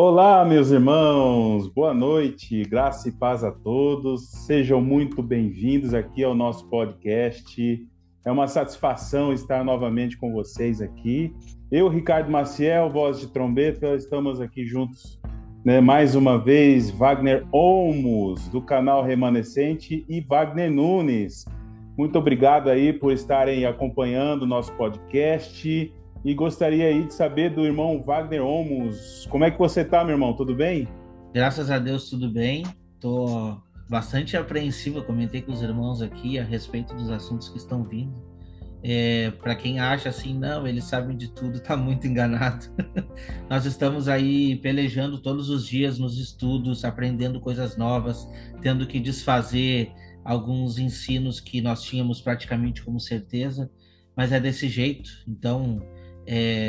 Olá, meus irmãos, boa noite, graça e paz a todos. Sejam muito bem-vindos aqui ao nosso podcast. É uma satisfação estar novamente com vocês aqui. Eu, Ricardo Maciel, voz de trombeta, estamos aqui juntos, né? Mais uma vez, Wagner Olmos, do canal Remanescente, e Wagner Nunes. Muito obrigado aí por estarem acompanhando o nosso podcast. E gostaria aí de saber do irmão Wagner Olmos. Como é que você tá, meu irmão? Tudo bem? Graças a Deus, tudo bem. Tô bastante apreensivo. Comentei com os irmãos aqui a respeito dos assuntos que estão vindo. Para quem acha assim, não, eles sabem de tudo, tá muito enganado. Nós estamos aí pelejando todos os dias nos estudos, aprendendo coisas novas, tendo que desfazer alguns ensinos que nós tínhamos praticamente como certeza, mas é desse jeito. Então,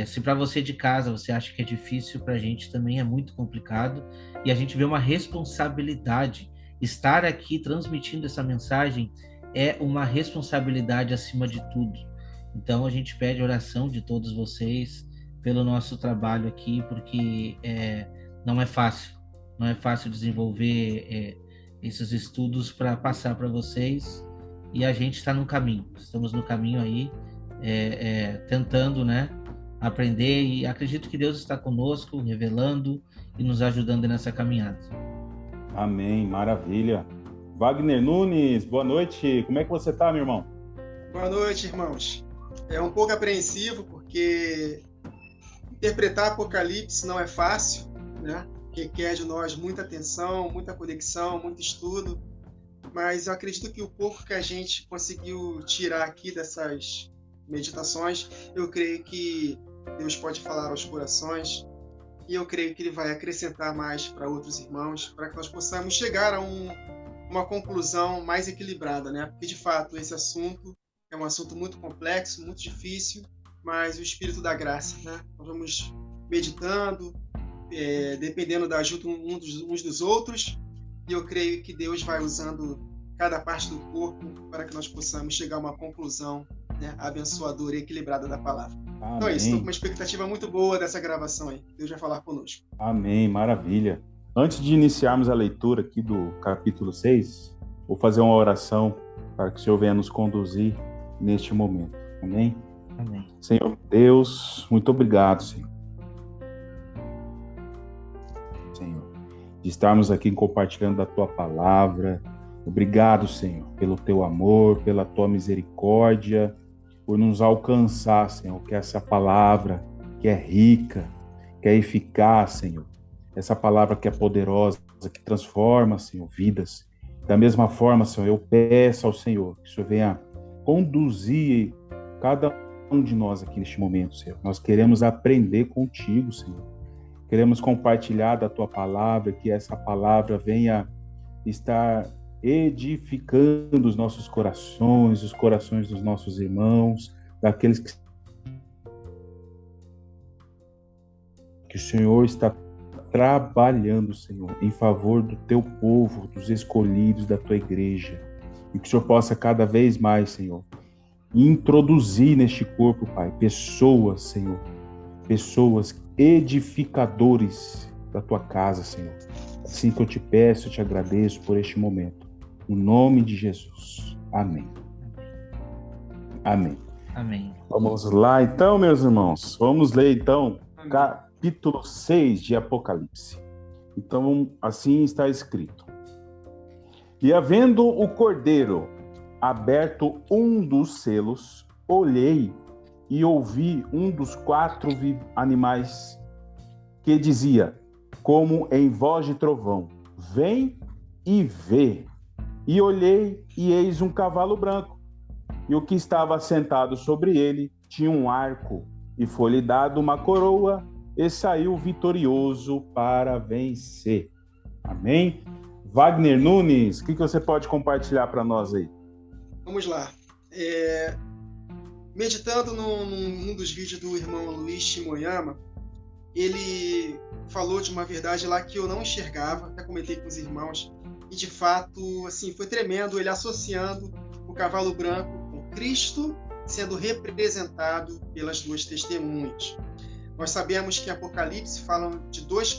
se para você de casa você acha que é difícil, para a gente também é muito complicado, e a gente vê uma responsabilidade. Estar aqui transmitindo essa mensagem é uma responsabilidade acima de tudo. Então a gente pede oração de todos vocês pelo nosso trabalho aqui, porque não é fácil, não é fácil desenvolver esses estudos para passar para vocês, e a gente está no caminho, estamos no caminho aí, tentando, né, aprender, e acredito que Deus está conosco, revelando e nos ajudando nessa caminhada. Amém, maravilha. Wagner Nunes, boa noite. Como é que você tá, meu irmão? Boa noite, irmãos. É um pouco apreensivo porque interpretar Apocalipse não é fácil, né? Requer de nós muita atenção, muita conexão, muito estudo, mas eu acredito que o pouco que a gente conseguiu tirar aqui dessas meditações, eu creio que Deus pode falar aos corações, e eu creio que Ele vai acrescentar mais para outros irmãos, para que nós possamos chegar a uma conclusão mais equilibrada, né? Porque, de fato, esse assunto é um assunto muito complexo, muito difícil, mas o Espírito da Graça, né? Nós vamos meditando, dependendo da ajuda uns dos outros, e eu creio que Deus vai usando cada parte do corpo para que nós possamos chegar a uma conclusão, né, abençoadora e equilibrada da palavra. Então é isso, estou com Amém, uma expectativa muito boa dessa gravação aí. Deus vai falar conosco. amém, maravilha. Antes de iniciarmos a leitura aqui do capítulo 6, vou fazer uma oração para que o Senhor venha nos conduzir neste momento. Amém? Amém. Senhor Deus, muito obrigado, Senhor, de estarmos aqui compartilhando da Tua palavra. Obrigado, Senhor, pelo Teu amor, pela Tua misericórdia, por nos alcançar, Senhor, que essa palavra que é rica, que é eficaz, Senhor, essa palavra que é poderosa, que transforma, Senhor, vidas. Da mesma forma, Senhor, eu peço ao Senhor que o Senhor venha conduzir cada um de nós aqui neste momento, Senhor. Nós queremos aprender contigo, Senhor. Queremos compartilhar da Tua palavra, que essa palavra venha estar edificando os nossos corações, os corações dos nossos irmãos, daqueles que o Senhor está trabalhando, Senhor, em favor do Teu povo, dos escolhidos da Tua igreja. E que o Senhor possa cada vez mais, Senhor, introduzir neste corpo, Pai, pessoas, Senhor, pessoas edificadores da Tua casa, Senhor. Assim que eu te peço, eu te agradeço por este momento. No nome de Jesus. Amém. Amém. Amém. Vamos lá, então, meus irmãos. Vamos ler, então, capítulo 6 de Apocalipse. Então, assim está escrito. E havendo o cordeiro aberto um dos selos, olhei e ouvi um dos 4 animais que dizia, como em voz de trovão, vem e vê. E olhei, e eis um cavalo branco, e o que estava sentado sobre ele tinha um arco, e foi-lhe dado uma coroa, e saiu vitorioso para vencer. Amém? Wagner Nunes, o que você pode compartilhar para nós aí? Vamos lá. Meditando num dos vídeos do irmão Luiz Shimoyama, ele falou de uma verdade lá que eu não enxergava, até comentei com os irmãos, e de fato, assim, foi tremendo ele associando o cavalo branco com Cristo sendo representado pelas 2 testemunhas. Nós sabemos que em Apocalipse falam de dois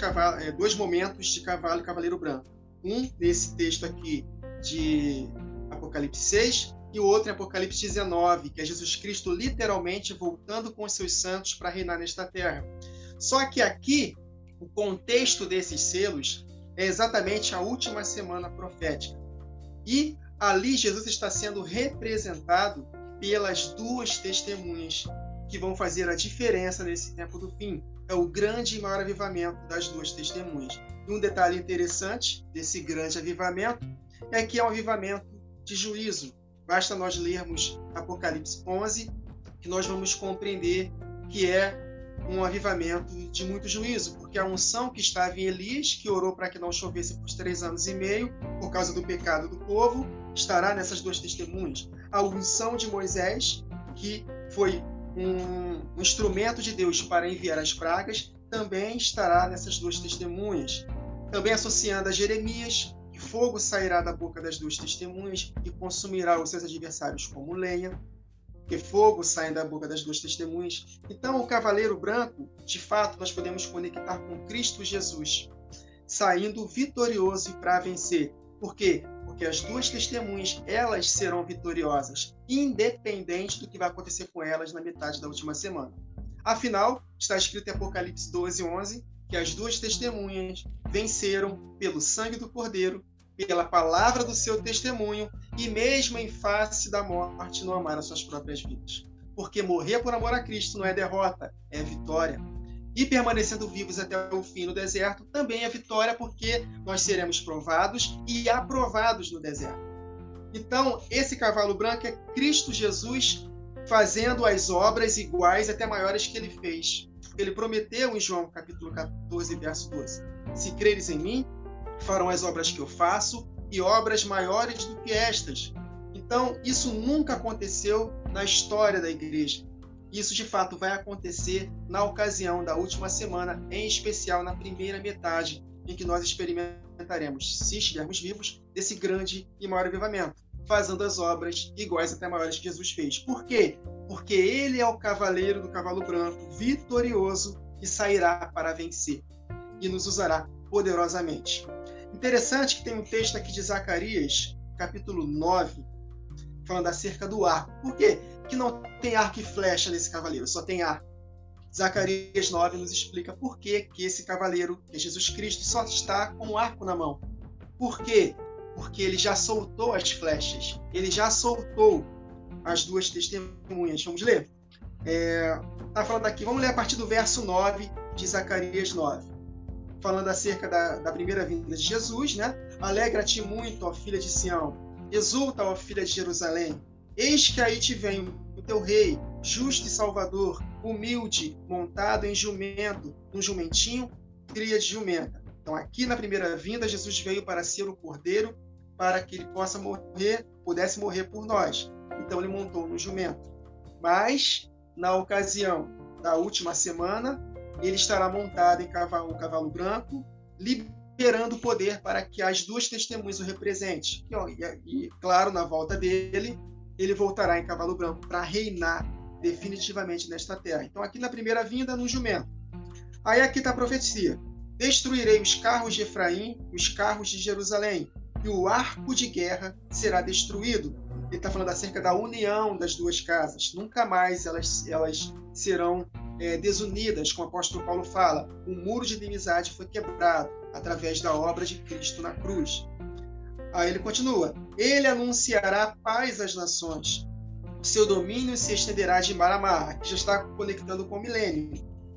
momentos de cavalo e cavaleiro branco. Um nesse texto aqui de Apocalipse 6 e o outro em Apocalipse 19, que é Jesus Cristo literalmente voltando com os seus santos para reinar nesta terra. Só que aqui, o contexto desses selos é exatamente a última semana profética. E ali Jesus está sendo representado pelas duas testemunhas que vão fazer a diferença nesse tempo do fim. É o grande e maior avivamento das duas testemunhas. E um detalhe interessante desse grande avivamento é que é um avivamento de juízo. Basta nós lermos Apocalipse 11, que nós vamos compreender que é um avivamento de muito juízo, porque a unção que estava em Elias, que orou para que não chovesse por 3 anos e meio, por causa do pecado do povo, estará nessas duas testemunhas. A unção de Moisés, que foi um instrumento de Deus para enviar as pragas, também estará nessas duas testemunhas. Também associando a Jeremias, que fogo sairá da boca das duas testemunhas e consumirá os seus adversários como lenha, que fogo sai da boca das duas testemunhas. Então, o cavaleiro branco, de fato, nós podemos conectar com Cristo Jesus, saindo vitorioso e para vencer. Por quê? Porque as duas testemunhas, elas serão vitoriosas, independente do que vai acontecer com elas na metade da última semana. Afinal, está escrito em Apocalipse 12:11, que as duas testemunhas venceram pelo sangue do Cordeiro, pela palavra do seu testemunho, e mesmo em face da morte não amaram suas próprias vidas. Porque morrer por amor a Cristo não é derrota, é vitória. E permanecendo vivos até o fim no deserto também é vitória, porque nós seremos provados e aprovados no deserto. Então, esse cavalo branco é Cristo Jesus fazendo as obras iguais, até maiores, que ele fez. Ele prometeu em João capítulo 14, verso 12: se creres em mim, farão as obras que eu faço e obras maiores do que estas. Então, isso nunca aconteceu na história da igreja. Isso, de fato, vai acontecer na ocasião da última semana, em especial na primeira metade, em que nós experimentaremos, se estivermos vivos, desse grande e maior avivamento, fazendo as obras iguais até maiores que Jesus fez. Por quê? Porque ele é o cavaleiro do cavalo branco, vitorioso, que sairá para vencer e nos usará poderosamente. Interessante que tem um texto aqui de Zacarias, capítulo 9, falando acerca do arco. Por quê que não tem arco e flecha nesse cavaleiro? Só tem arco. Zacarias 9 nos explica por que esse cavaleiro, que é Jesus Cristo, só está com um arco na mão. Por quê? Porque ele já soltou as flechas. Ele já soltou as duas testemunhas. Vamos ler? Está falando aqui, vamos ler a partir do verso 9 de Zacarias 9. Falando acerca da primeira vinda de Jesus, né? Alegra-te muito, ó filha de Sião. Exulta, ó filha de Jerusalém. Eis que aí te vem o teu rei, justo e salvador, humilde, montado em jumento, um jumentinho, cria de jumenta. Então, aqui na primeira vinda, Jesus veio para ser o cordeiro, para que ele pudesse morrer por nós. Então, ele montou no jumento. Mas, na ocasião da última semana, ele estará montado em um cavalo branco, liberando o poder para que as duas testemunhas o representem. E, claro, na volta dele, ele voltará em cavalo branco para reinar definitivamente nesta terra. Então, aqui na primeira vinda, no jumento. Aí aqui está a profecia. Destruirei os carros de Efraim, os carros de Jerusalém, e o arco de guerra será destruído. Ele está falando acerca da união das duas casas. Nunca mais elas serão desunidas, como o apóstolo Paulo fala. O muro de inimizade foi quebrado através da obra de Cristo na cruz. Aí ele continua. Ele anunciará paz às nações. O seu domínio se estenderá de mar a mar. Aqui já está conectando com o milênio.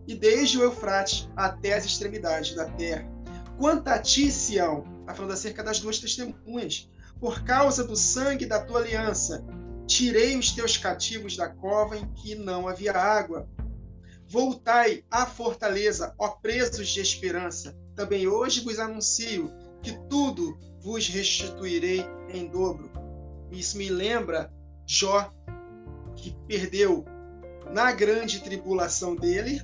E desde o Eufrates até as extremidades da terra. Quanto a ti, Sião, está falando acerca das duas testemunhas. Por causa do sangue da tua aliança, tirei os teus cativos da cova em que não havia água. Voltai à fortaleza, ó presos de esperança. Também hoje vos anuncio que tudo vos restituirei em dobro. Isso me lembra Jó, que perdeu na grande tribulação dele,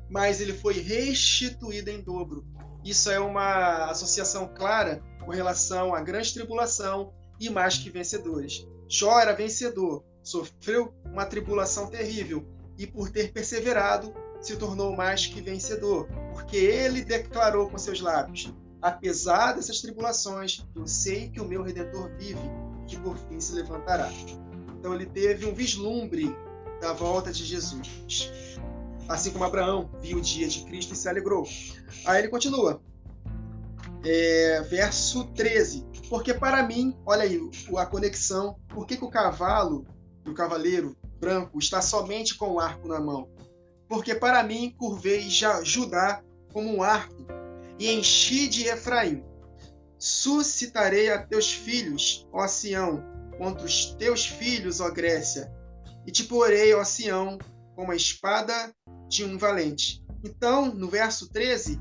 mas ele foi restituído em dobro. Isso é uma associação clara com relação à grande tribulação e mais que vencedores. Jó era vencedor, sofreu uma tribulação terrível e por ter perseverado, se tornou mais que vencedor, porque ele declarou com seus lábios: apesar dessas tribulações, eu sei que o meu Redentor vive e que por fim se levantará. Então ele teve um vislumbre da volta de Jesus. Assim como Abraão viu o dia de Cristo e se alegrou. Aí ele continua. Verso 13. Porque para mim, olha aí a conexão, por que o cavalo e o cavaleiro branco está somente com o arco na mão? Porque para mim curvei Judá como um arco e enchi de Efraim. Suscitarei a teus filhos, ó Sião, contra os teus filhos, ó Grécia, e te porei, ó Sião, como a espada de um valente. Então, no verso 13,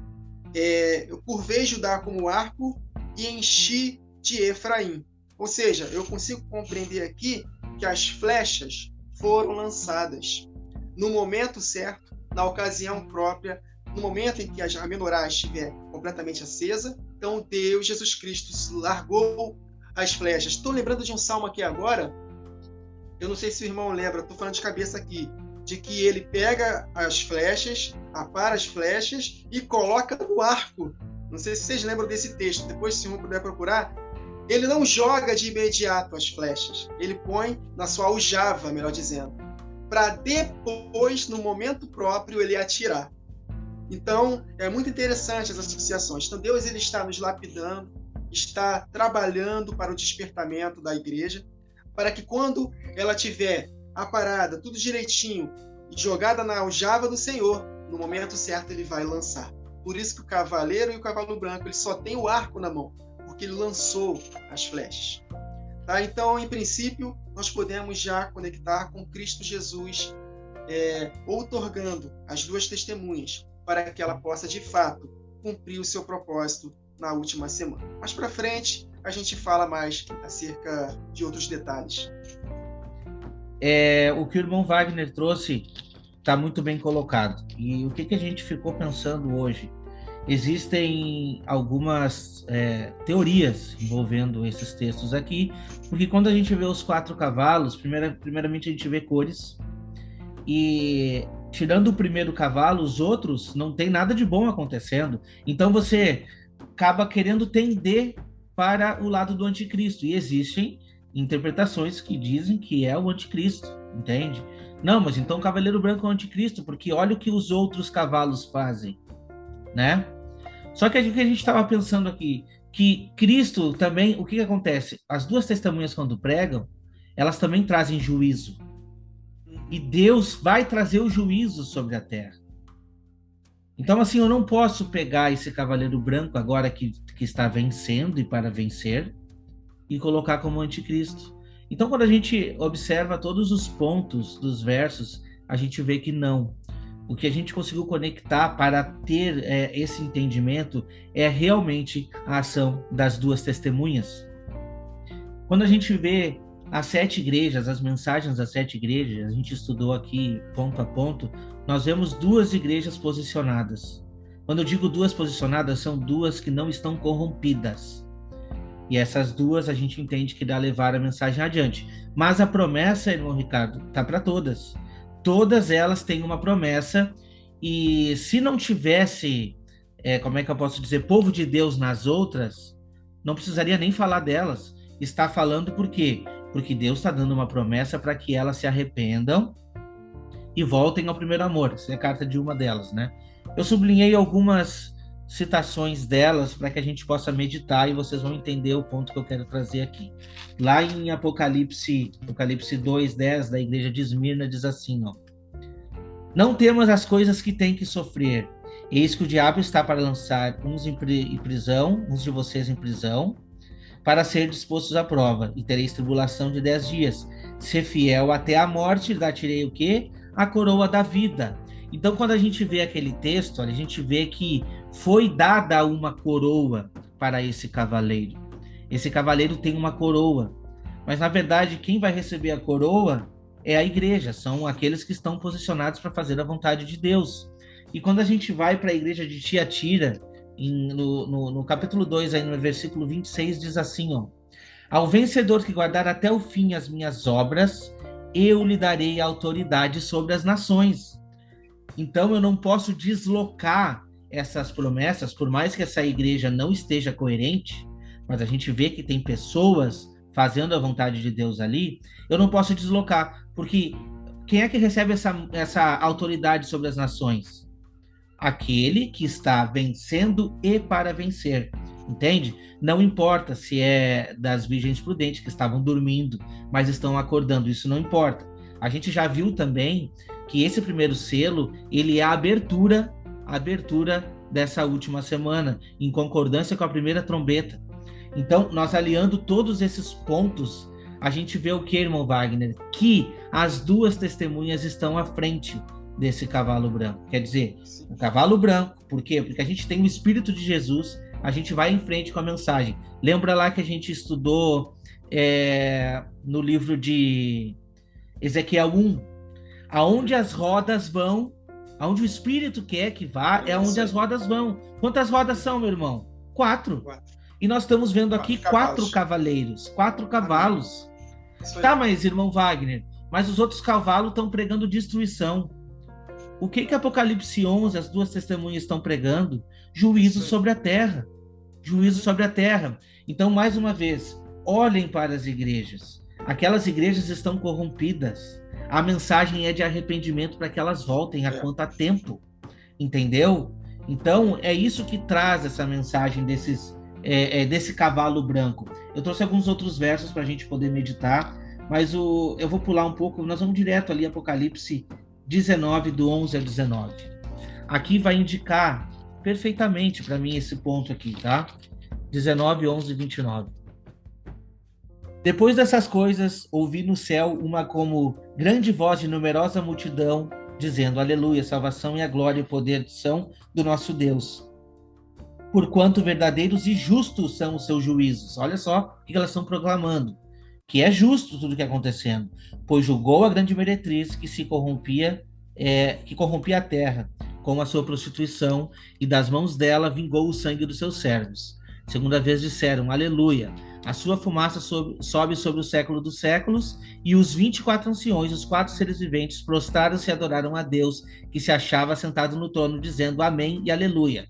eu curvei Judá como arco e enchi de Efraim. Ou seja, eu consigo compreender aqui que as flechas foram lançadas no momento certo, na ocasião própria, no momento em que a menorá estiver completamente acesa. Então, Deus, Jesus Cristo, largou as flechas. Estou lembrando de um salmo aqui agora, eu não sei se o irmão lembra, estou falando de cabeça aqui, de que ele pega as flechas, apara as flechas e coloca no arco. Não sei se vocês lembram desse texto, depois se o irmão puder procurar. Ele não joga de imediato as flechas, ele põe na sua aljava, melhor dizendo, para depois, no momento próprio, ele atirar. Então, é muito interessante as associações. Então, Deus ele está nos lapidando, está trabalhando para o despertamento da igreja, para que quando ela tiver aparada, tudo direitinho, e jogada na aljava do Senhor, no momento certo ele vai lançar. Por isso que o cavaleiro e o cavalo branco ele só tem o arco na mão, porque ele lançou as flechas. Tá? Então, em princípio, nós podemos já conectar com Cristo Jesus, outorgando as duas testemunhas, para que ela possa, de fato, cumprir o seu propósito na última semana. Mais para frente, a gente fala mais acerca de outros detalhes. O que o irmão Wagner trouxe está muito bem colocado. E o que a gente ficou pensando hoje? Existem algumas teorias envolvendo esses textos aqui, porque quando a gente vê os 4 cavalos, primeiramente a gente vê cores, e tirando o primeiro cavalo, os outros não tem nada de bom acontecendo. Então você acaba querendo tender para o lado do anticristo, e existem interpretações que dizem que é o anticristo, entende? Não, mas então o cavaleiro branco é o anticristo, porque olha o que os outros cavalos fazem, né? Só que a gente estava pensando aqui, que Cristo também, o que acontece? As duas testemunhas quando pregam, elas também trazem juízo. E Deus vai trazer o juízo sobre a terra. Então, assim, eu não posso pegar esse cavaleiro branco agora que está vencendo e para vencer e colocar como anticristo. Então, quando a gente observa todos os pontos dos versos, a gente vê que não. O que a gente conseguiu conectar para ter esse entendimento é realmente a ação das duas testemunhas. Quando a gente vê as 7 igrejas, as mensagens das 7 igrejas, a gente estudou aqui ponto a ponto, nós vemos 2 igrejas posicionadas. Quando eu digo 2 posicionadas, são 2 que não estão corrompidas. E essas 2 a gente entende que dá a levar a mensagem adiante. Mas a promessa, irmão Ricardo, está para todas. Todas elas têm uma promessa, e se não tivesse, como é que eu posso dizer, povo de Deus nas outras, não precisaria nem falar delas. Está falando por quê? Porque Deus está dando uma promessa para que elas se arrependam e voltem ao primeiro amor. Essa é a carta de uma delas, né? Eu sublinhei algumas citações delas para que a gente possa meditar e vocês vão entender o ponto que eu quero trazer aqui. Lá em Apocalipse 2:10, da igreja de Esmirna, diz assim, ó: não temas as coisas que tem que sofrer. Eis que o diabo está para lançar uns em prisão, uns de vocês em prisão, para ser dispostos à prova, e tereis tribulação de 10 dias. Ser fiel até a morte, dar-te-ei o quê? A coroa da vida. Então, quando a gente vê aquele texto, a gente vê que foi dada uma coroa para esse cavaleiro. Esse cavaleiro tem uma coroa, mas na verdade quem vai receber a coroa é a igreja, são aqueles que estão posicionados para fazer a vontade de Deus. E quando a gente vai para a igreja de Tiatira, no capítulo 2, aí no versículo 26, diz assim, ó: ao vencedor que guardar até o fim as minhas obras, eu lhe darei autoridade sobre as nações. Então eu não posso deslocar essas promessas, por mais que essa igreja não esteja coerente, mas a gente vê que tem pessoas fazendo a vontade de Deus ali, eu não posso deslocar, porque quem é que recebe essa autoridade sobre as nações? Aquele que está vencendo e para vencer, entende? Não importa se é das virgens prudentes que estavam dormindo, mas estão acordando, isso não importa. A gente já viu também que esse primeiro selo, ele é a abertura dessa última semana, em concordância com a primeira trombeta. Então, nós aliando todos esses pontos, a gente vê o que, irmão Wagner? Que as duas testemunhas estão à frente desse cavalo branco. Quer dizer, o cavalo branco, por quê? Porque a gente tem o Espírito de Jesus, a gente vai em frente com a mensagem. Lembra lá que a gente estudou no livro de Ezequiel 1, aonde as rodas vão, aonde o Espírito quer que vá, é onde as rodas vão. Quantas rodas são, meu irmão? 4. E nós estamos vendo aqui 4 cavaleiros, 4 cavalos. Tá, mas irmão Wagner, mas os outros cavalos estão pregando destruição. O que Apocalipse 11, as duas testemunhas estão pregando? Juízo sobre a terra. Juízo sobre a terra. Então, mais uma vez, olhem para as igrejas. Aquelas igrejas estão corrompidas. A mensagem é de arrependimento para que elas voltem a quanto há tempo. Entendeu? Então, é isso que traz essa mensagem desse cavalo branco. Eu trouxe alguns outros versos para a gente poder meditar, mas eu vou pular um pouco, nós vamos direto ali, Apocalipse 19, do 11 ao 19. Aqui vai indicar perfeitamente para mim esse ponto aqui, tá? 19, 11 e 29. Depois dessas coisas, ouvi no céu uma como grande voz de numerosa multidão, dizendo: Aleluia, salvação e a glória e o poder são do nosso Deus. Porquanto verdadeiros e justos são os seus juízos. Olha só o que elas estão proclamando. Que é justo tudo o que está acontecendo. Pois julgou a grande meretriz que corrompia a terra com a sua prostituição, e das mãos dela vingou o sangue dos seus servos. Segunda vez disseram: Aleluia. A sua fumaça sobe sobre o século dos séculos, e os 24 anciões, os 4 seres viventes, prostraram-se e adoraram a Deus, que se achava sentado no trono, dizendo Amém e Aleluia.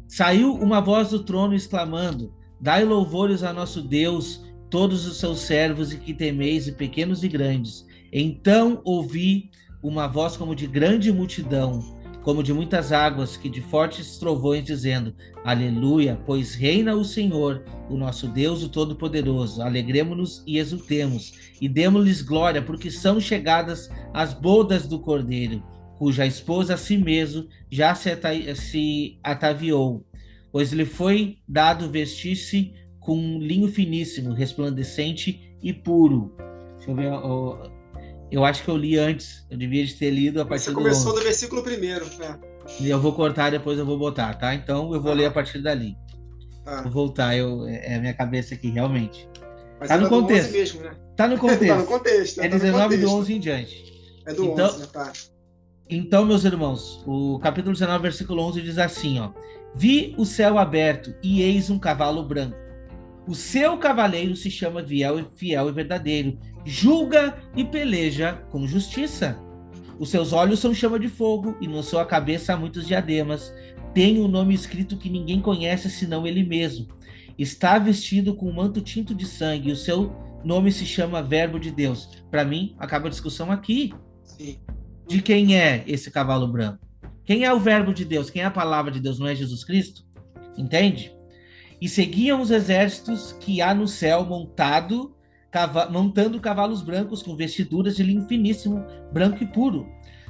Saiu uma voz do trono exclamando: Dai louvores a nosso Deus, todos os seus servos, e que temeis, e pequenos e grandes. Então ouvi uma voz como de grande multidão, como de muitas águas, que de fortes trovões, dizendo: Aleluia, pois reina o Senhor, o nosso Deus, o Todo-Poderoso. Alegremo-nos e exultemos, e demo-lhes glória, porque são chegadas as bodas do Cordeiro, cuja esposa a si mesmo já se ataviou, pois lhe foi dado vestir-se com um linho finíssimo, resplandecente e puro. Deixa eu ver, eu acho que eu li antes, eu devia ter lido a partir do 11. Você começou do versículo 1, né? E eu vou cortar, depois eu vou botar, tá? Então eu vou ler a partir dali. Vou voltar, é a minha cabeça aqui, realmente. Mas tá no contexto. Mesmo, né? Tá no contexto. Tá no contexto. É 19 do 11 em diante. É do 11, né? Tá. Então, meus irmãos, o capítulo 19, versículo 11 diz assim, ó: Vi o céu aberto e eis um cavalo branco. O seu cavaleiro se chama fiel e verdadeiro, julga e peleja com justiça. Os seus olhos são chama de fogo, e na sua cabeça há muitos diademas. Tem um nome escrito que ninguém conhece senão ele mesmo. Está vestido com um manto tinto de sangue, e o seu nome se chama Verbo de Deus. Para mim, acaba a discussão aqui. Sim. De quem é esse cavalo branco? Quem é o Verbo de Deus? Quem é a palavra de Deus? Não é Jesus Cristo? Entende? E seguiam os exércitos que há no céu montando cavalos brancos com vestiduras de linho finíssimo, branco e puro.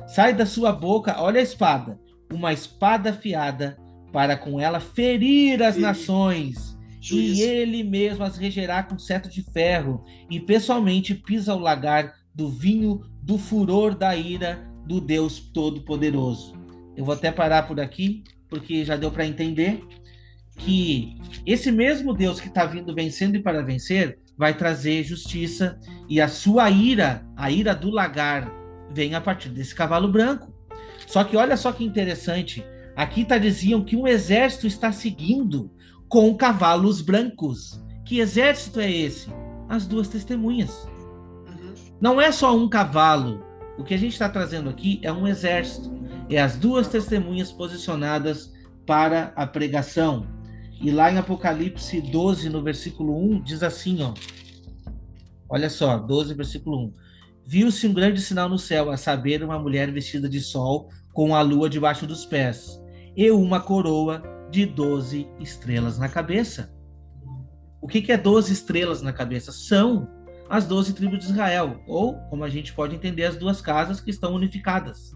Sai da sua boca, olha a espada, uma espada afiada, para com ela ferir as nações. E ele mesmo as regerá com cetro de ferro, e pessoalmente pisa o lagar do vinho do furor da ira do Deus Todo-Poderoso. Eu vou até parar por aqui, porque já deu para entender que esse mesmo Deus que está vindo vencendo e para vencer, vai trazer justiça, e a sua ira, a ira do lagar, vem a partir desse cavalo branco. Só que olha só que interessante, aqui diziam que um exército está seguindo com cavalos brancos. Que exército é esse? As duas testemunhas. Não é só um cavalo. O que a gente está trazendo aqui é um exército. É as duas testemunhas posicionadas para a pregação. E lá em Apocalipse 12, no versículo 1, diz assim, ó. Olha só, 12, versículo 1. Viu-se um grande sinal no céu, a saber, uma mulher vestida de sol, com a lua debaixo dos pés, e uma coroa de 12 estrelas na cabeça. O que é 12 estrelas na cabeça? São as 12 tribos de Israel, ou, como a gente pode entender, as duas casas que estão unificadas.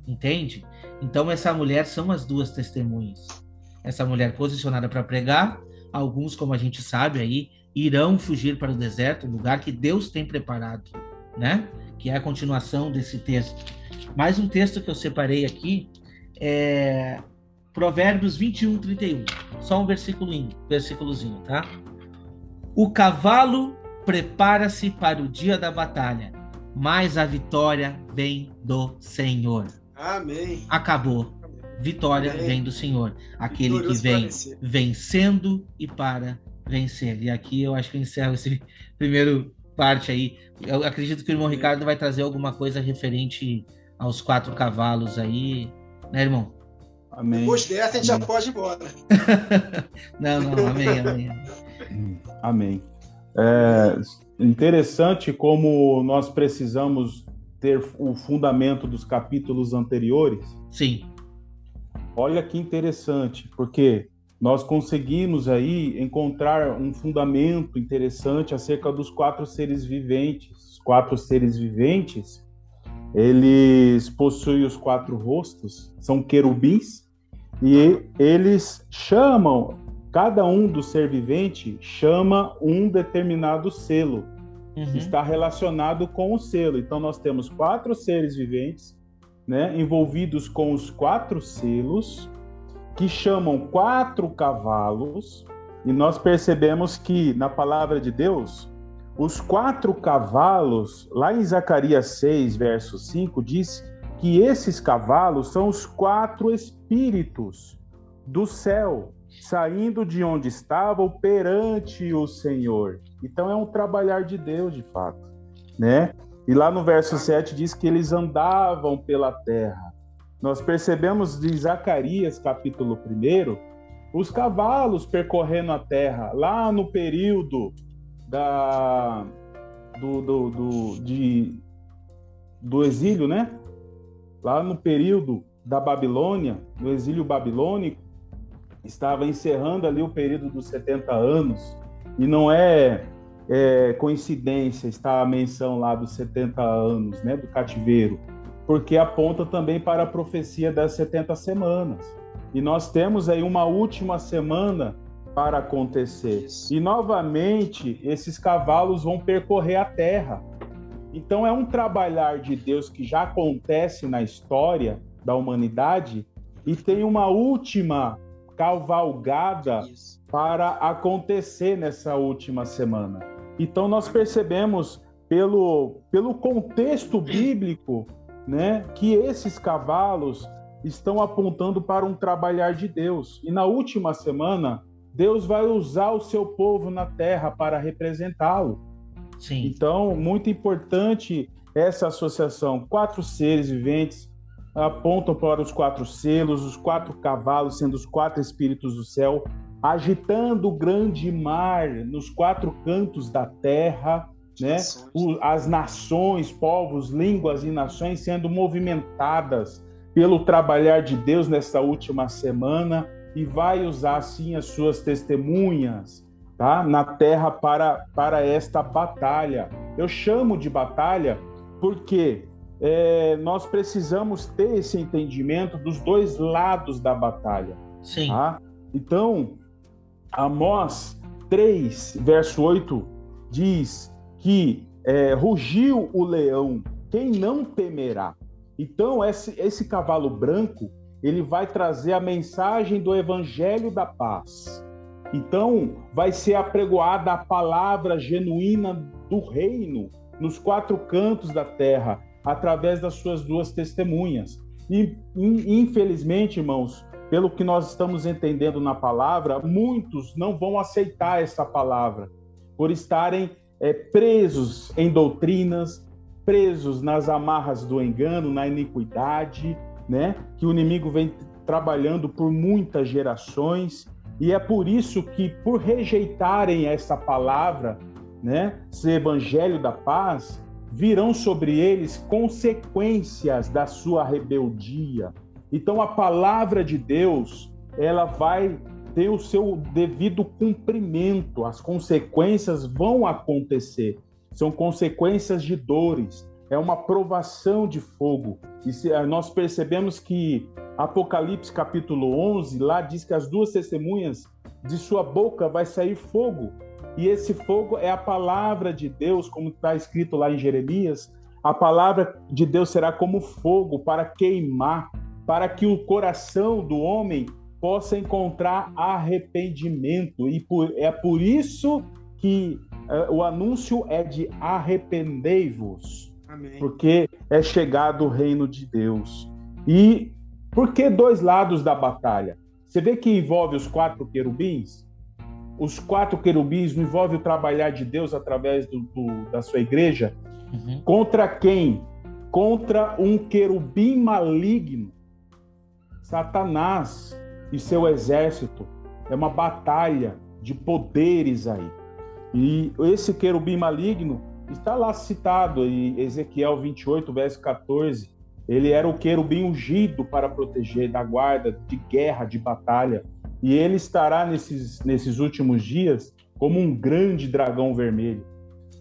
Entende? Então, essa mulher são as duas testemunhas. Essa mulher posicionada para pregar, alguns, como a gente sabe aí, irão fugir para o deserto, o lugar que Deus tem preparado, né? Que é a continuação desse texto. Mais um texto que eu separei aqui é Provérbios 21, 31. Só um versículozinho, tá? O cavalo prepara-se para o dia da batalha, mas a vitória vem do Senhor. Amém. Acabou. Vitória Amém. vem do Senhor. Aquele que vem vencendo e para vencer. E aqui eu acho que eu encerro esse primeiro parte aí. Eu acredito que o irmão Ricardo vai trazer alguma coisa referente aos 4 cavalos aí, né, irmão? Amém. Depois dessa, a gente já pode ir embora. Não, amém. Amém. É interessante como nós precisamos ter o fundamento dos capítulos anteriores. Sim. Olha que interessante, porque nós conseguimos aí encontrar um fundamento interessante acerca dos 4 seres viventes. Os 4 seres viventes, eles possuem os 4 rostos, são querubins, e eles chamam, cada um do ser vivente chama um determinado selo, que está relacionado com o selo. Então nós temos 4 seres viventes, né, envolvidos com os 4 selos, que chamam 4 cavalos, e nós percebemos que na palavra de Deus, os 4 cavalos, lá em Zacarias 6, verso 5, diz que esses cavalos são os 4 espíritos do céu, saindo de onde estavam perante o Senhor. Então é um trabalhar de Deus, de fato, né? E lá no verso 7 diz que eles andavam pela terra. Nós percebemos de Zacarias, capítulo 1, os cavalos percorrendo a terra, lá no período do exílio, né? Lá no período da Babilônia, do exílio babilônico, estava encerrando ali o período dos 70 anos, e não é coincidência está a menção lá dos 70 anos, né, do cativeiro, porque aponta também para a profecia das 70 semanas. E nós temos aí uma última semana para acontecer. E novamente esses cavalos vão percorrer a terra. Então é um trabalhar de Deus que já acontece na história da humanidade e tem uma última cavalgada para acontecer nessa última semana. Então nós percebemos pelo contexto bíblico, né, que esses cavalos estão apontando para um trabalhar de Deus. E na última semana, Deus vai usar o seu povo na terra para representá-lo. Sim. Então, muito importante essa associação. 4 seres viventes apontam para os 4 selos, os 4 cavalos sendo os 4 espíritos do céu, agitando o grande mar nos 4 cantos da terra, né? As nações, povos, línguas e nações sendo movimentadas pelo trabalhar de Deus nessa última semana, e vai usar assim as suas testemunhas, tá? Na terra para esta batalha. Eu chamo de batalha porque nós precisamos ter esse entendimento dos 2 lados da batalha. Sim. Tá? Então, Amós 3, verso 8, diz que rugiu o leão, quem não temerá? Então, esse cavalo branco, ele vai trazer a mensagem do evangelho da paz. Então, vai ser apregoada a palavra genuína do reino nos 4 cantos da terra, através das suas 2 testemunhas. E, infelizmente, irmãos, pelo que nós estamos entendendo na palavra, muitos não vão aceitar essa palavra, por estarem presos em doutrinas, presos nas amarras do engano, na iniquidade, né? Que o inimigo vem trabalhando por muitas gerações, e é por isso que, por rejeitarem essa palavra, né, esse evangelho da paz, virão sobre eles consequências da sua rebeldia. Então a palavra de Deus, ela vai ter o seu devido cumprimento, as consequências vão acontecer, são consequências de dores, é uma provação de fogo. E nós percebemos que Apocalipse capítulo 11, lá diz que as duas testemunhas, de sua boca vai sair fogo, e esse fogo é a palavra de Deus, como está escrito lá em Jeremias. A palavra de Deus será como fogo para queimar, para que o coração do homem possa encontrar arrependimento. E é por isso que o anúncio é de arrependei-vos. Amém. Porque é chegado o reino de Deus. E por que dois lados da batalha? Você vê que envolve os 4 querubins? Os 4 querubins não envolve o trabalhar de Deus através da sua igreja? Uhum. Contra quem? Contra um querubim maligno. Satanás e seu exército. É uma batalha de poderes aí. E esse querubim maligno está lá citado em Ezequiel 28, verso 14. Ele era o querubim ungido para proteger da guarda, de guerra, de batalha. E ele estará nesses últimos dias como um grande dragão vermelho.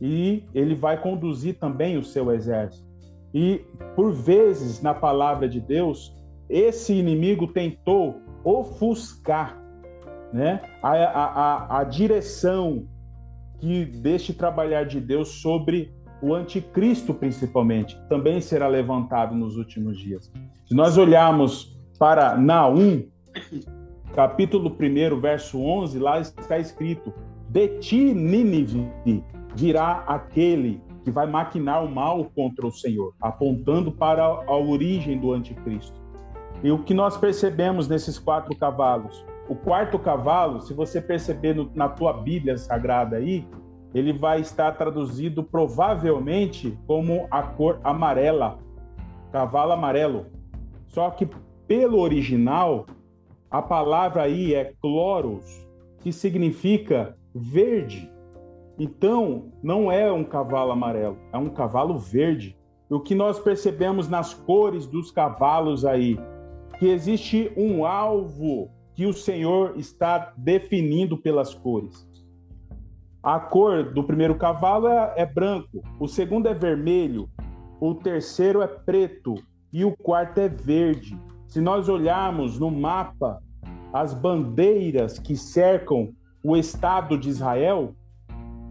E ele vai conduzir também o seu exército. E, por vezes, na palavra de Deus, esse inimigo tentou ofuscar, né, a direção deste trabalhar de Deus sobre o anticristo, principalmente, que também será levantado nos últimos dias. Se nós olharmos para Naum, capítulo 1, verso 11, lá está escrito: de ti, Nínive, virá aquele que vai maquinar o mal contra o Senhor, apontando para a origem do anticristo. E o que nós percebemos nesses 4 cavalos? O 4º cavalo, se você perceber na tua Bíblia Sagrada aí, ele vai estar traduzido provavelmente como a cor amarela, cavalo amarelo. Só que pelo original, a palavra aí é chloros, que significa verde. Então, não é um cavalo amarelo, é um cavalo verde. E o que nós percebemos nas cores dos cavalos aí, que existe um alvo que o Senhor está definindo pelas cores. A cor do primeiro cavalo é branco, o segundo é vermelho, o terceiro é preto e o 4º é verde. Se nós olharmos no mapa as bandeiras que cercam o Estado de Israel,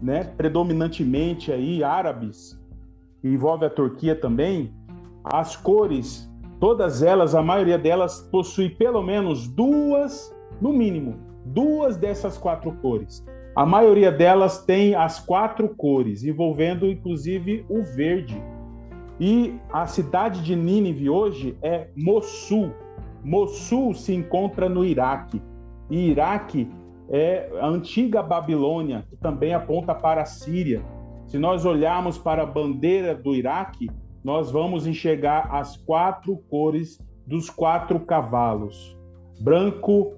né, predominantemente aí árabes, envolve a Turquia também, as cores, todas elas, a maioria delas possui pelo menos 2, no mínimo, 2 dessas 4 cores. A maioria delas tem as 4 cores, envolvendo inclusive o verde. E a cidade de Nínive hoje é Mossul. Mossul se encontra no Iraque. E Iraque é a antiga Babilônia, que também aponta para a Síria. Se nós olharmos para a bandeira do Iraque, nós vamos enxergar as 4 cores dos 4 cavalos. Branco,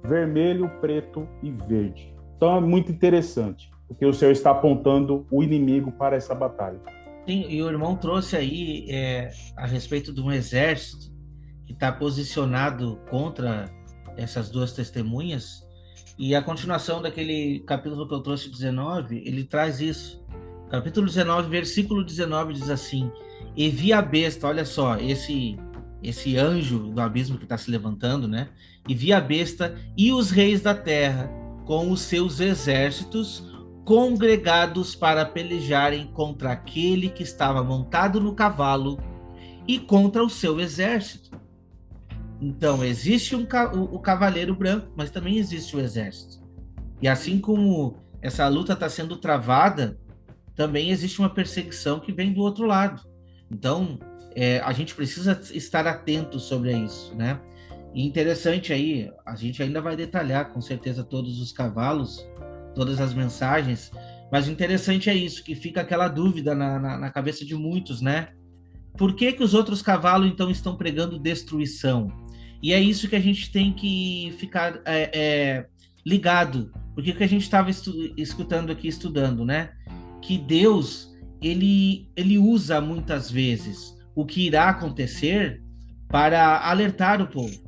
vermelho, preto e verde. Então é muito interessante, porque o Senhor está apontando o inimigo para essa batalha. Sim, e o irmão trouxe aí a respeito de um exército que está posicionado contra essas 2 testemunhas, e a continuação daquele capítulo que eu trouxe, 19, ele traz isso. Capítulo 19, versículo 19 diz assim: e vi a besta, olha só, esse anjo do abismo que está se levantando, né? E vi a besta e os reis da terra com os seus exércitos congregados para pelejarem contra aquele que estava montado no cavalo e contra o seu exército. Então, existe o cavaleiro branco, mas também existe o exército. E assim como essa luta está sendo travada, também existe uma perseguição que vem do outro lado. Então, a gente precisa estar atento sobre isso, né? E interessante aí, a gente ainda vai detalhar com certeza todos os cavalos, todas as mensagens, mas o interessante é isso, que fica aquela dúvida na cabeça de muitos, né? por que os outros cavalos, então, estão pregando destruição? E é isso que a gente tem que ficar ligado, porque o que a gente estava escutando aqui, estudando, né? Que Deus, ele usa muitas vezes o que irá acontecer para alertar o povo.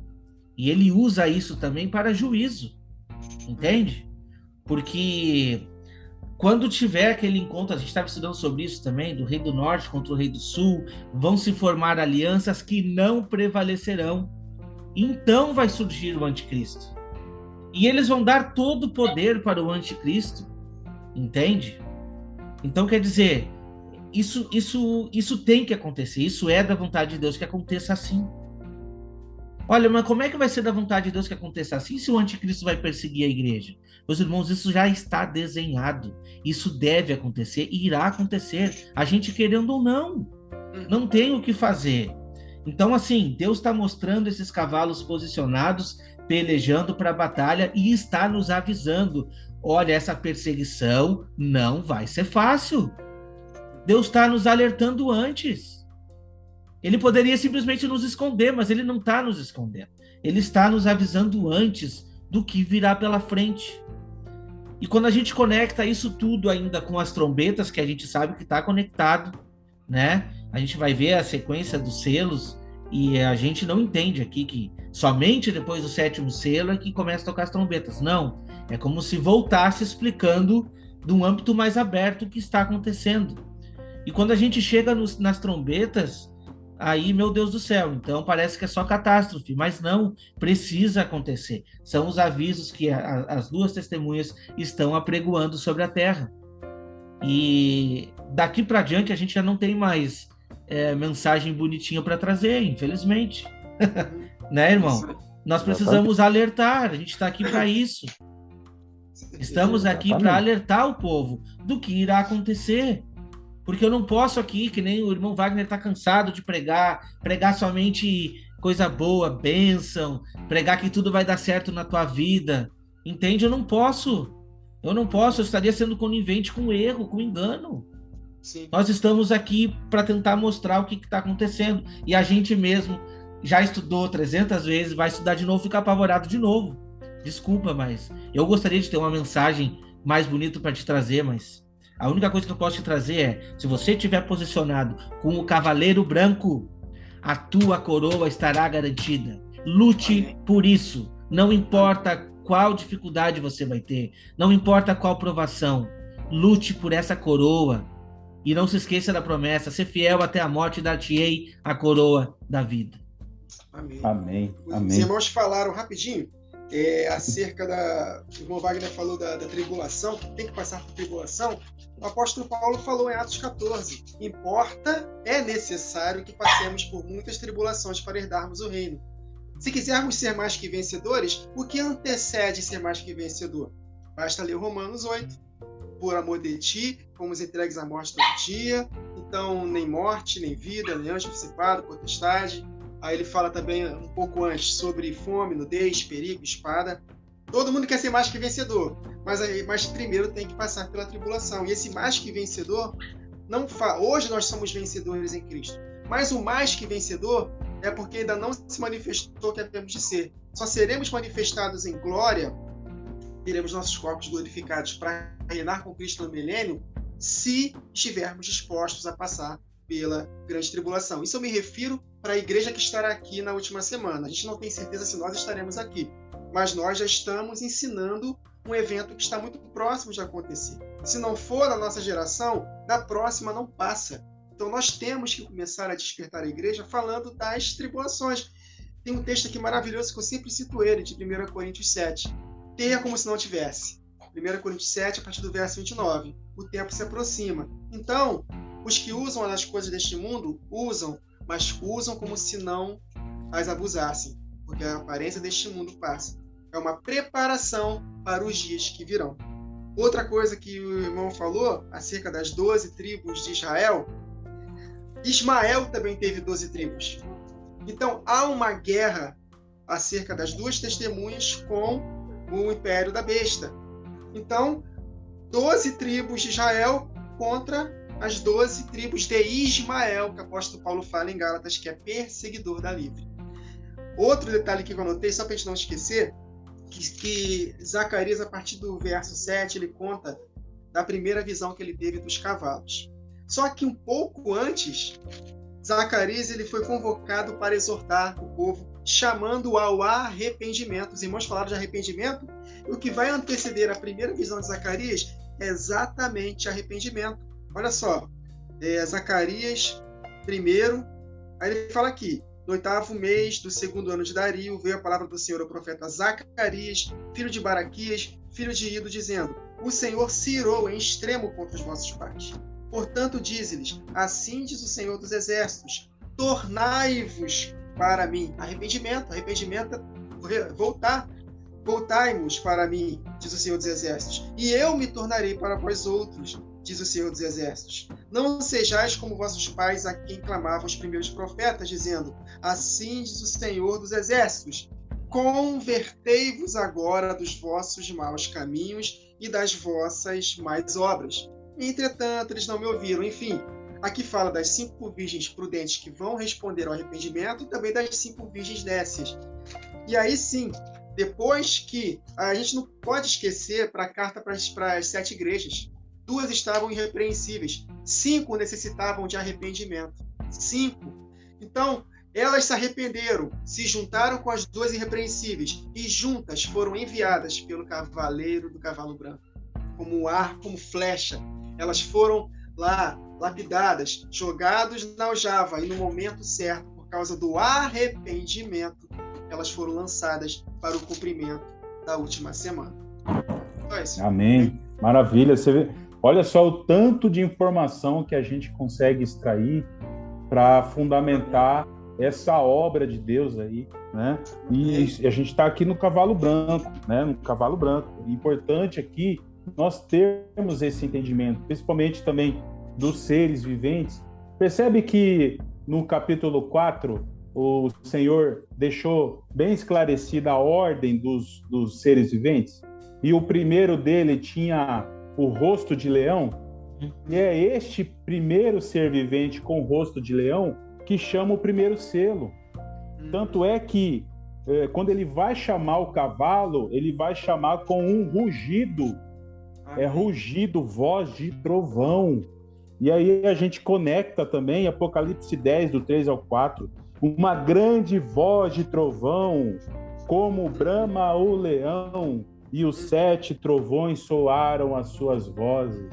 E ele usa isso também para juízo, entende? Porque quando tiver aquele encontro, a gente estava estudando sobre isso também, do rei do norte contra o rei do sul, vão se formar alianças que não prevalecerão. Então vai surgir o anticristo. E eles vão dar todo o poder para o anticristo, entende? Então, quer dizer, isso tem que acontecer, isso é da vontade de Deus que aconteça assim. Olha, mas como é que vai ser da vontade de Deus que aconteça assim se o anticristo vai perseguir a igreja? Meus irmãos, isso já está desenhado. Isso deve acontecer e irá acontecer. A gente querendo ou não. Não tem o que fazer. Então, assim, Deus está mostrando esses cavalos posicionados, pelejando para a batalha e está nos avisando. Olha, essa perseguição não vai ser fácil. Deus está nos alertando antes. Ele poderia simplesmente nos esconder, mas ele não está nos escondendo. Ele está nos avisando antes do que virá pela frente. E quando a gente conecta isso tudo ainda com as trombetas, que a gente sabe que está conectado, né? A gente vai ver a sequência dos selos e a gente não entende aqui que somente depois do 7º selo é que começa a tocar as trombetas. Não, é como se voltasse explicando de um âmbito mais aberto o que está acontecendo. E quando a gente chega nas trombetas, aí, meu Deus do céu, então parece que é só catástrofe, mas não, precisa acontecer. São os avisos que as duas testemunhas estão apregoando sobre a terra. E daqui para diante a gente já não tem mais mensagem bonitinha para trazer, infelizmente. Né, irmão? Nós precisamos alertar, a gente está aqui para isso. Estamos aqui para alertar o povo do que irá acontecer. Porque eu não posso aqui, que nem o irmão Wagner está cansado de pregar somente coisa boa, bênção, pregar que tudo vai dar certo na tua vida. Entende? Eu não posso, eu estaria sendo conivente com erro, com engano. Sim. Nós estamos aqui para tentar mostrar o que está acontecendo. E a gente mesmo já estudou 300 vezes, vai estudar de novo, ficar apavorado de novo. Desculpa, mas eu gostaria de ter uma mensagem mais bonita para te trazer, mas a única coisa que eu posso te trazer é, se você estiver posicionado com o cavaleiro branco, a tua coroa estará garantida. Lute por isso. Não importa qual dificuldade você vai ter, não importa qual provação, lute por essa coroa. E não se esqueça da promessa, ser fiel até a morte e dar-te-ei a coroa da vida. Amém. Amém. Os irmãos falaram rapidinho acerca o irmão Wagner falou da tribulação, que tem que passar por tribulação. O apóstolo Paulo falou em Atos 14, é necessário que passemos por muitas tribulações para herdarmos o reino. Se quisermos ser mais que vencedores, o que antecede ser mais que vencedor? Basta ler Romanos 8. Por amor de ti, fomos entregues à morte todo dia, então nem morte, nem vida, nem anjo, principado, potestade. Aí ele fala também um pouco antes sobre fome, nudez, perigo, espada. Todo mundo quer ser mais que vencedor, mas primeiro tem que passar pela tribulação. E esse mais que vencedor, hoje nós somos vencedores em Cristo, mas o mais que vencedor é porque ainda não se manifestou o que havemos de ser. Só seremos manifestados em glória, teremos nossos corpos glorificados para reinar com Cristo no milênio, se estivermos dispostos a passar pela grande tribulação. Isso eu me refiro para a igreja que estará aqui na última semana. A gente não tem certeza se nós estaremos aqui, mas nós já estamos ensinando um evento que está muito próximo de acontecer. Se não for da nossa geração, da próxima não passa. Então nós temos que começar a despertar a igreja falando das tribulações. Tem um texto aqui maravilhoso que eu sempre cito ele, de 1 Coríntios 7. Tenha como se não tivesse. 1 Coríntios 7, a partir do verso 29. O tempo se aproxima. Então, os que usam as coisas deste mundo, mas usam como se não as abusassem, porque a aparência deste mundo passa. É uma preparação para os dias que virão. Outra coisa que o irmão falou acerca das 12 tribos de Israel, Ismael também teve 12 tribos. Então, há uma guerra acerca das duas testemunhas com o império da besta. Então, 12 tribos de Israel contra as 12 tribos de Ismael, que o apóstolo Paulo fala em Gálatas, que é perseguidor da livre. Outro detalhe que eu anotei, só para a gente não esquecer, que Zacarias, a partir do verso 7, ele conta da primeira visão que ele teve dos cavalos. Só que um pouco antes, Zacarias ele foi convocado para exortar o povo, chamando ao arrependimento. Os irmãos falaram de arrependimento, e o que vai anteceder a primeira visão de Zacarias é exatamente arrependimento. Olha só, Zacarias primeiro, aí ele fala aqui, no 8º mês do 2º ano de Dario, veio a palavra do Senhor ao profeta Zacarias, filho de Baraquias, filho de Ido, dizendo: o Senhor se irou em extremo contra os vossos pais. Portanto, dize-lhes: assim diz o Senhor dos Exércitos, tornai-vos para mim. Arrependimento é voltai-vos para mim, diz o Senhor dos Exércitos, e eu me tornarei para vós outros, diz o Senhor dos Exércitos. Não sejais como vossos pais, a quem clamavam os primeiros profetas, dizendo: assim diz o Senhor dos Exércitos, convertei-vos agora dos vossos maus caminhos e das vossas más obras. Entretanto, eles não me ouviram. Enfim, aqui fala das 5 virgens prudentes que vão responder ao arrependimento e também das 5 virgens nécias. E aí sim, depois que a gente não pode esquecer para a carta para as 7 igrejas, 2 estavam irrepreensíveis, 5 necessitavam de arrependimento. 5. Então, elas se arrependeram, se juntaram com as 2 irrepreensíveis e juntas foram enviadas pelo cavaleiro do cavalo branco, como ar, como flecha. Elas foram lá lapidadas, jogados na aljava, e no momento certo, por causa do arrependimento, elas foram lançadas para o cumprimento da última semana. Então, isso. Amém. Maravilha. Você vê, olha só o tanto de informação que a gente consegue extrair para fundamentar essa obra de Deus aí, né? E a gente está aqui no cavalo branco, né? No cavalo branco. O importante aqui nós termos esse entendimento, principalmente também dos seres viventes. Percebe que no capítulo 4, o Senhor deixou bem esclarecida a ordem dos seres viventes? E o primeiro dele tinha o rosto de leão, e é este primeiro ser vivente com o rosto de leão que chama o primeiro selo. Tanto é que quando ele vai chamar o cavalo, ele vai chamar com um rugido. É rugido, voz de trovão. E aí a gente conecta também Apocalipse 10, do 3 ao 4. Uma grande voz de trovão, como brama o leão, e os 7 trovões soaram as suas vozes.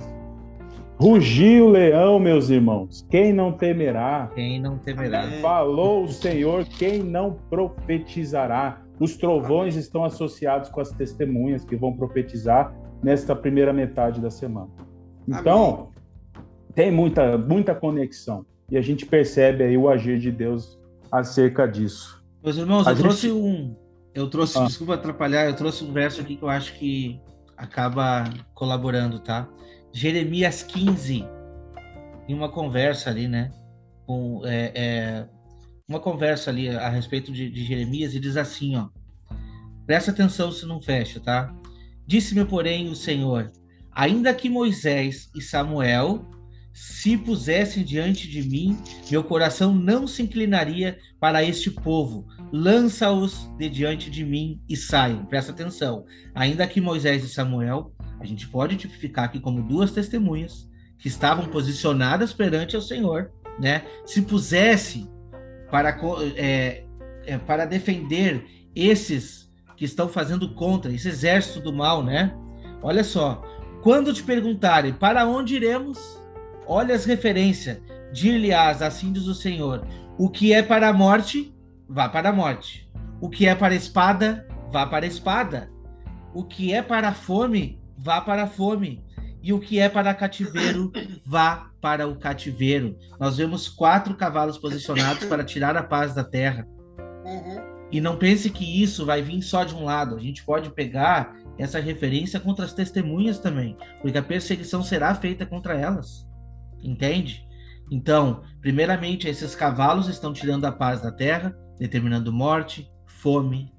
Rugiu o leão, meus irmãos, quem não temerá? Quem não temerá? Falou o Senhor, quem não profetizará? Os trovões estão associados com as testemunhas que vão profetizar nesta primeira metade da semana. Então, tem muita conexão. E a gente percebe aí o agir de Deus acerca disso. Meus irmãos, desculpa atrapalhar, eu trouxe um verso aqui que eu acho que acaba colaborando, tá? Jeremias 15, em uma conversa ali, né? Uma conversa ali a respeito de Jeremias, e diz assim, ó. Presta atenção se não fecha, tá? Disse-me, porém, o Senhor: ainda que Moisés e Samuel se pusessem diante de mim, meu coração não se inclinaria para este povo. Lança-os de diante de mim e saiam. Presta atenção. Ainda que Moisés e Samuel, a gente pode tipificar aqui como 2 testemunhas que estavam posicionadas perante o Senhor, né? Se pusesse para defender esses que estão fazendo contra, esse exército do mal, né? Olha só, quando te perguntarem para onde iremos, olha as referências, dir-lhe-ás, assim diz o Senhor: o que é para a morte, vá para a morte. O que é para a espada, vá para a espada. O que é para a fome, vá para a fome. E o que é para cativeiro, vá para o cativeiro. Nós vemos 4 cavalos posicionados para tirar a paz da terra. E não pense que isso vai vir só de um lado. A gente pode pegar essa referência contra as testemunhas também, porque a perseguição será feita contra elas. Entende? Então, primeiramente, esses cavalos estão tirando a paz da terra, determinando morte, fome,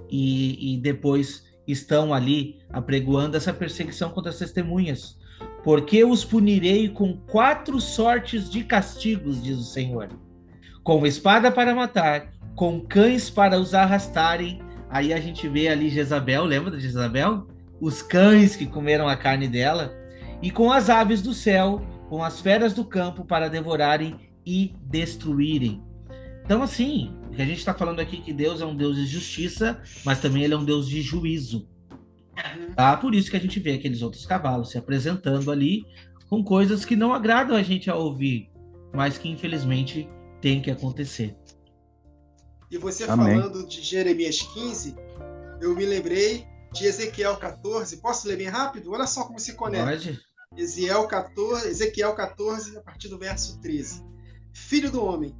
e depois estão ali apregoando essa perseguição contra as testemunhas. porque os punirei com 4 sortes de castigos, diz o Senhor. Com espada para matar, com cães para os arrastarem. Aí a gente vê ali Jezabel, lembra de Jezabel? Os cães que comeram a carne dela. E com as aves do céu, com as feras do campo para devorarem e destruírem. Então, assim, o que a gente está falando aqui é que Deus é um Deus de justiça, mas também ele é um Deus de juízo. Tá? Por isso que a gente vê aqueles outros cavalos se apresentando ali com coisas que não agradam a gente a ouvir, mas que infelizmente tem que acontecer. E você Amém. falando de Jeremias 15, eu me lembrei de Ezequiel 14. Posso ler bem rápido? Olha só como se conecta. Pode? Ezequiel 14, a partir do verso 13. Filho do homem,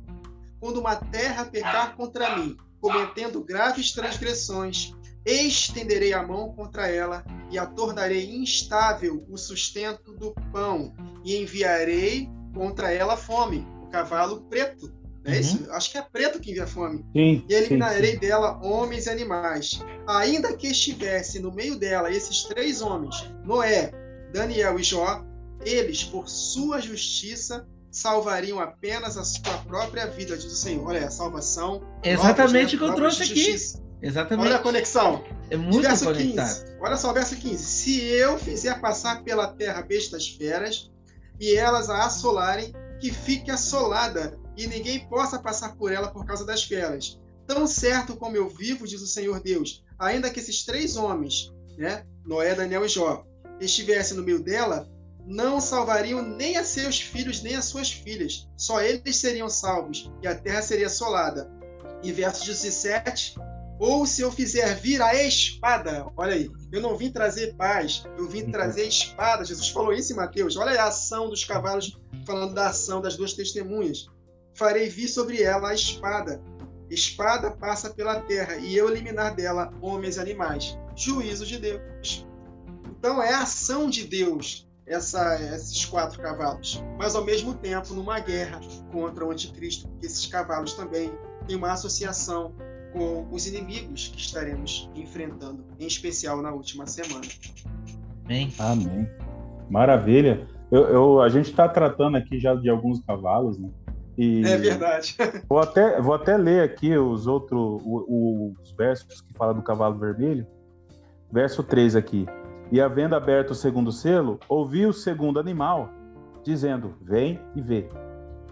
quando uma terra pecar contra mim, cometendo graves transgressões, estenderei a mão contra ela e a tornarei instável o sustento do pão e enviarei contra ela fome, o cavalo preto. É isso? Acho que é preto que envia fome. Sim, E eliminarei sim. dela homens e animais. Ainda que estivesse no meio dela esses 3 homens, Noé, Daniel e Jó, eles, por sua justiça, salvariam apenas a sua própria vida, diz o Senhor. Olha, a salvação. Exatamente o que eu novos trouxe de aqui. justiça. Exatamente. Olha a conexão. É muito Verso conectado. 15. Olha só o verso 15. Se eu fizer passar pela terra bestas feras, e elas a assolarem, que fique assolada, e ninguém possa passar por ela por causa das feras. Tão certo como eu vivo, diz o Senhor Deus, ainda que esses 3 homens, né, Noé, Daniel e Jó, estivessem no meio dela, não salvariam nem a seus filhos, nem a suas filhas. Só eles seriam salvos, e a terra seria assolada. E verso 17... Ou se eu fizer vir a espada, olha aí, eu não vim trazer paz, eu vim trazer espada. Jesus falou isso em Mateus. Olha a ação dos cavalos, falando da ação das 2 testemunhas. Farei vir sobre ela a espada. Espada passa pela terra, e eu eliminar dela homens e animais. Juízo de Deus. Então é a ação de Deus, esses 4 cavalos. Mas ao mesmo tempo, numa guerra contra o anticristo, porque esses cavalos também têm uma associação com os inimigos que estaremos enfrentando, em especial na última semana. Amém. Amém. Maravilha. A gente está tratando aqui já de alguns cavalos, né? E É verdade. vou até ler aqui os versos que falam do cavalo vermelho. Verso 3 aqui. E havendo aberto o segundo selo, ouvi o segundo animal, dizendo, vem e vê.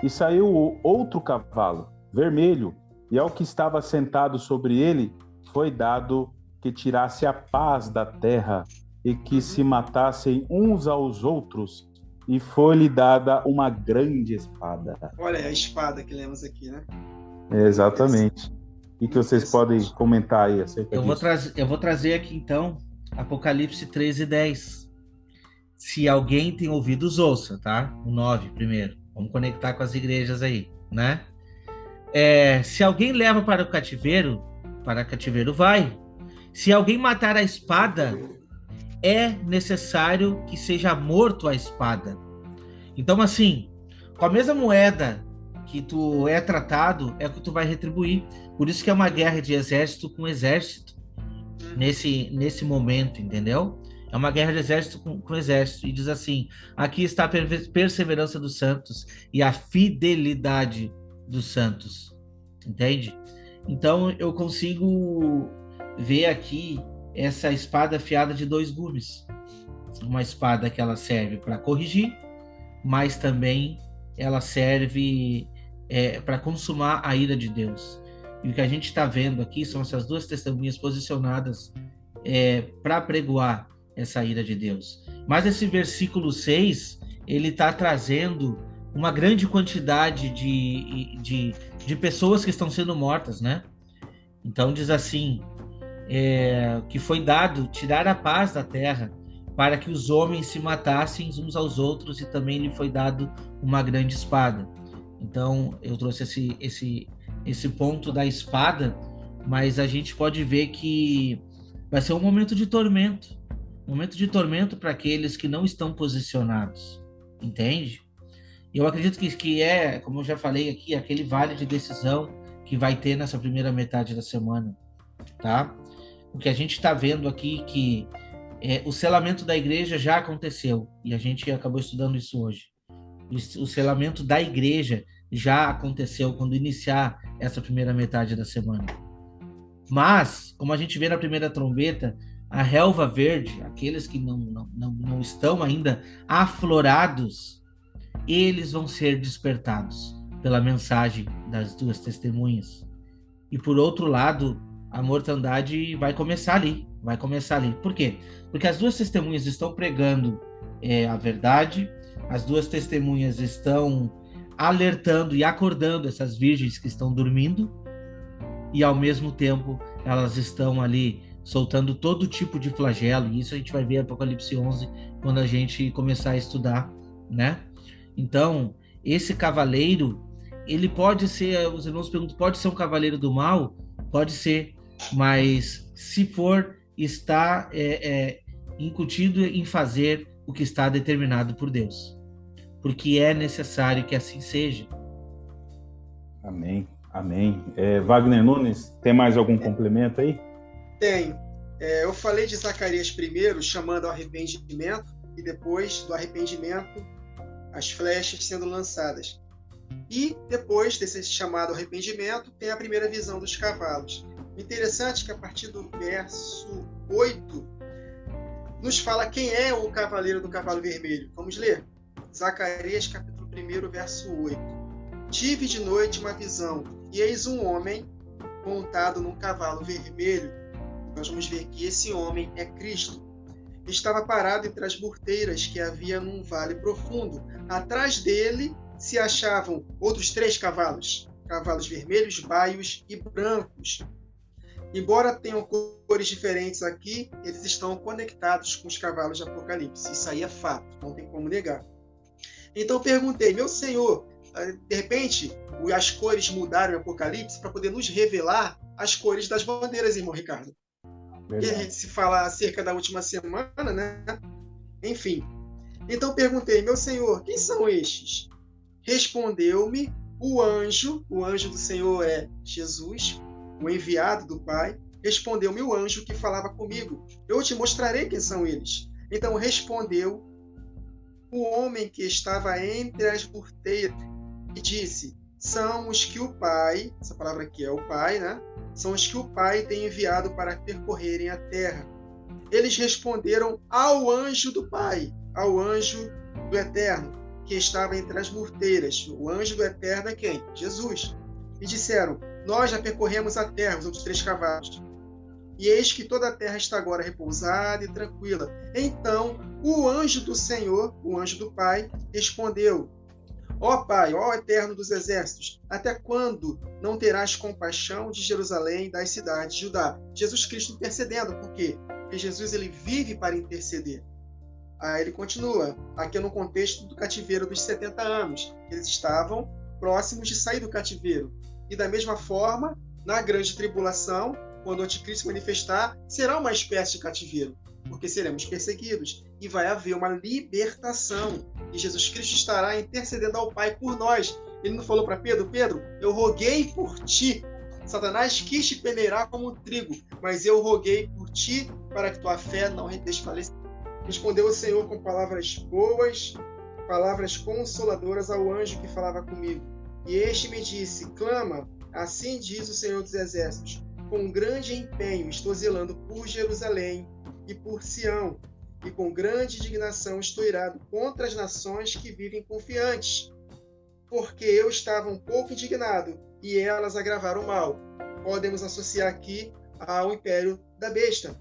E saiu o outro cavalo, vermelho, e ao que estava sentado sobre ele, foi dado que tirasse a paz da terra e que se matassem uns aos outros, e foi-lhe dada uma grande espada. Olha a espada que lemos aqui, né? Exatamente. E que vocês podem comentar aí acerca disso? Eu vou trazer aqui então Apocalipse 13:10. Se alguém tem ouvidos, ouça, tá? O 9 primeiro. Vamos conectar com as igrejas aí, né? Se alguém leva para cativeiro vai. Se alguém matar a espada, é necessário que seja morto a espada. Então, assim, com a mesma moeda que tu é tratado, é o que tu vai retribuir. Por isso que é uma guerra de exército com exército, nesse momento, entendeu? É uma guerra de exército com exército. E diz assim, aqui está a perseverança dos santos e a fidelidade dos santos, entende? Então eu consigo ver aqui essa espada afiada de 2 gumes, uma espada que ela serve para corrigir, mas também ela serve para consumar a ira de Deus. E o que a gente está vendo aqui são essas 2 testemunhas posicionadas para pregoar essa ira de Deus. Mas esse versículo 6, ele está trazendo uma grande quantidade de pessoas que estão sendo mortas, né? Então diz assim, que foi dado tirar a paz da terra para que os homens se matassem uns aos outros, e também lhe foi dado uma grande espada. Então eu trouxe esse ponto da espada, mas a gente pode ver que vai ser um momento de tormento para aqueles que não estão posicionados, entende? Eu acredito que como eu já falei aqui, aquele vale de decisão que vai ter nessa primeira metade da semana, tá? O que a gente está vendo aqui, que O selamento da igreja já aconteceu, e a gente acabou estudando isso hoje. O selamento da igreja já aconteceu quando iniciar essa primeira metade da semana. Mas, como a gente vê na primeira trombeta, a relva verde, aqueles que não estão ainda aflorados, eles vão ser despertados pela mensagem das duas testemunhas. E por outro lado, a mortandade vai começar ali. Por quê? Porque as duas testemunhas estão pregando a verdade, as duas testemunhas estão alertando e acordando essas virgens que estão dormindo, e ao mesmo tempo elas estão ali soltando todo tipo de flagelo, e isso a gente vai ver em Apocalipse 11 quando a gente começar a estudar, né? Então, esse cavaleiro, ele pode ser, os irmãos perguntam, pode ser um cavaleiro do mal? Pode ser, mas se for, está incutido em fazer o que está determinado por Deus, porque é necessário que assim seja. Amém, amém. Wagner Nunes, tem mais algum complemento aí? Tenho. Eu falei de Zacarias primeiro, chamando ao arrependimento, e depois do arrependimento, as flechas sendo lançadas. E depois desse chamado arrependimento, tem a primeira visão dos cavalos. O interessante é que a partir do verso 8, nos fala quem é o cavaleiro do cavalo vermelho. Vamos ler? Zacarias capítulo 1, verso 8. Tive de noite uma visão, e eis um homem montado num cavalo vermelho. Nós vamos ver que esse homem é Cristo. Estava parado entre as burteiras que havia num vale profundo. Atrás dele se achavam outros 3 cavalos, cavalos vermelhos, baios e brancos. Embora tenham cores diferentes aqui, eles estão conectados com os cavalos de Apocalipse. Isso aí é fato, não tem como negar. Então perguntei, meu Senhor, de repente as cores mudaram em Apocalipse para poder nos revelar as cores das bandeiras, irmão Ricardo. E a gente se fala acerca da última semana, né? Enfim. Então perguntei, meu Senhor, quem são estes? Respondeu-me o anjo do Senhor é Jesus, o enviado do Pai. Respondeu-me o anjo que falava comigo. Eu te mostrarei quem são eles. Então respondeu o homem que estava entre as porteiras e disse, são os que o Pai, essa palavra aqui é o Pai, né? São os que o Pai tem enviado para percorrerem a terra. Eles responderam ao anjo do Pai, ao anjo do Eterno, que estava entre as porteiras. O anjo do Eterno é quem? Jesus. E disseram, nós já percorremos a terra, os outros 3 cavalos. E eis que toda a terra está agora repousada e tranquila. Então, o anjo do Senhor, o anjo do Pai, respondeu, ó Pai, ó Eterno dos exércitos, até quando não terás compaixão de Jerusalém e das cidades de Judá? Jesus Cristo intercedendo, por quê? Porque Jesus ele vive para interceder. Aí ele continua, aqui no contexto do cativeiro dos 70 anos. Eles estavam próximos de sair do cativeiro. E da mesma forma, na grande tribulação, quando o anticristo manifestar, será uma espécie de cativeiro, porque seremos perseguidos. E vai haver uma libertação. E Jesus Cristo estará intercedendo ao Pai por nós. Ele não falou para Pedro, Pedro, eu roguei por ti. Satanás quis te peneirar como um trigo, mas eu roguei por ti para que tua fé não desfaleça. Respondeu o Senhor com palavras boas, palavras consoladoras ao anjo que falava comigo. E este me disse, clama, assim diz o Senhor dos Exércitos, com grande empenho estou zelando por Jerusalém e por Sião, e com grande indignação estou irado contra as nações que vivem confiantes, porque eu estava um pouco indignado, e elas agravaram o mal. Podemos associar aqui ao império da besta,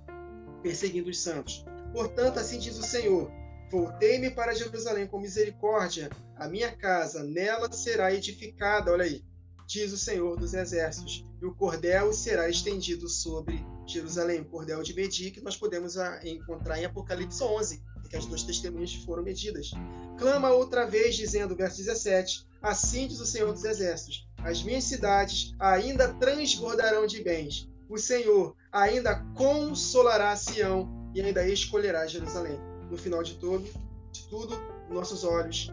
perseguindo os santos. Portanto, assim diz o Senhor, voltei-me para Jerusalém com misericórdia, a minha casa nela será edificada, olha aí, diz o Senhor dos Exércitos, e o cordel será estendido sobre Jerusalém, o cordel de medir, que nós podemos encontrar em Apocalipse 11, que as 2 testemunhas foram medidas. Clama outra vez, dizendo, verso 17, assim diz o Senhor dos Exércitos, as minhas cidades ainda transbordarão de bens, o Senhor ainda consolará Sião e ainda escolherá Jerusalém. No final de tudo, nossos olhos,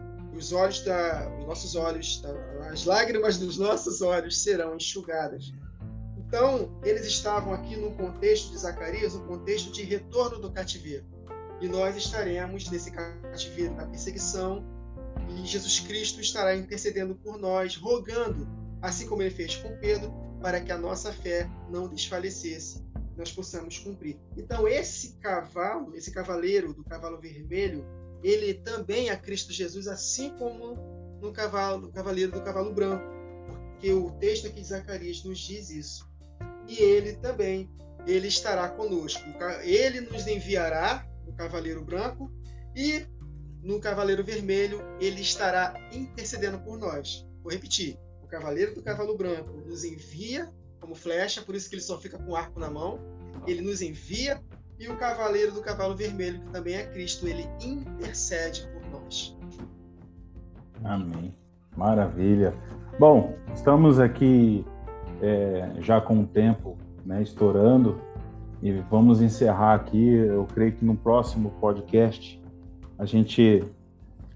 as lágrimas dos nossos olhos serão enxugadas. Então, eles estavam aqui no contexto de Zacarias, no contexto de retorno do cativeiro. E nós estaremos nesse cativeiro da perseguição, e Jesus Cristo estará intercedendo por nós, rogando, assim como ele fez com Pedro, para que a nossa fé não desfalecesse, nós possamos cumprir. Então, esse cavaleiro do cavalo vermelho, ele também é Cristo Jesus, assim como no cavaleiro do cavalo branco, porque o texto aqui de Zacarias nos diz isso. E ele também, ele estará conosco. Ele nos enviará no cavaleiro branco e no cavaleiro vermelho ele estará intercedendo por nós. Vou repetir. O cavaleiro do cavalo branco nos envia como flecha, por isso que ele só fica com o arco na mão. Ele nos envia, e o cavaleiro do cavalo vermelho, que também é Cristo, ele intercede por nós. Amém. Maravilha. Bom, estamos aqui já com o tempo, né, estourando, e vamos encerrar aqui. Eu creio que no próximo podcast a gente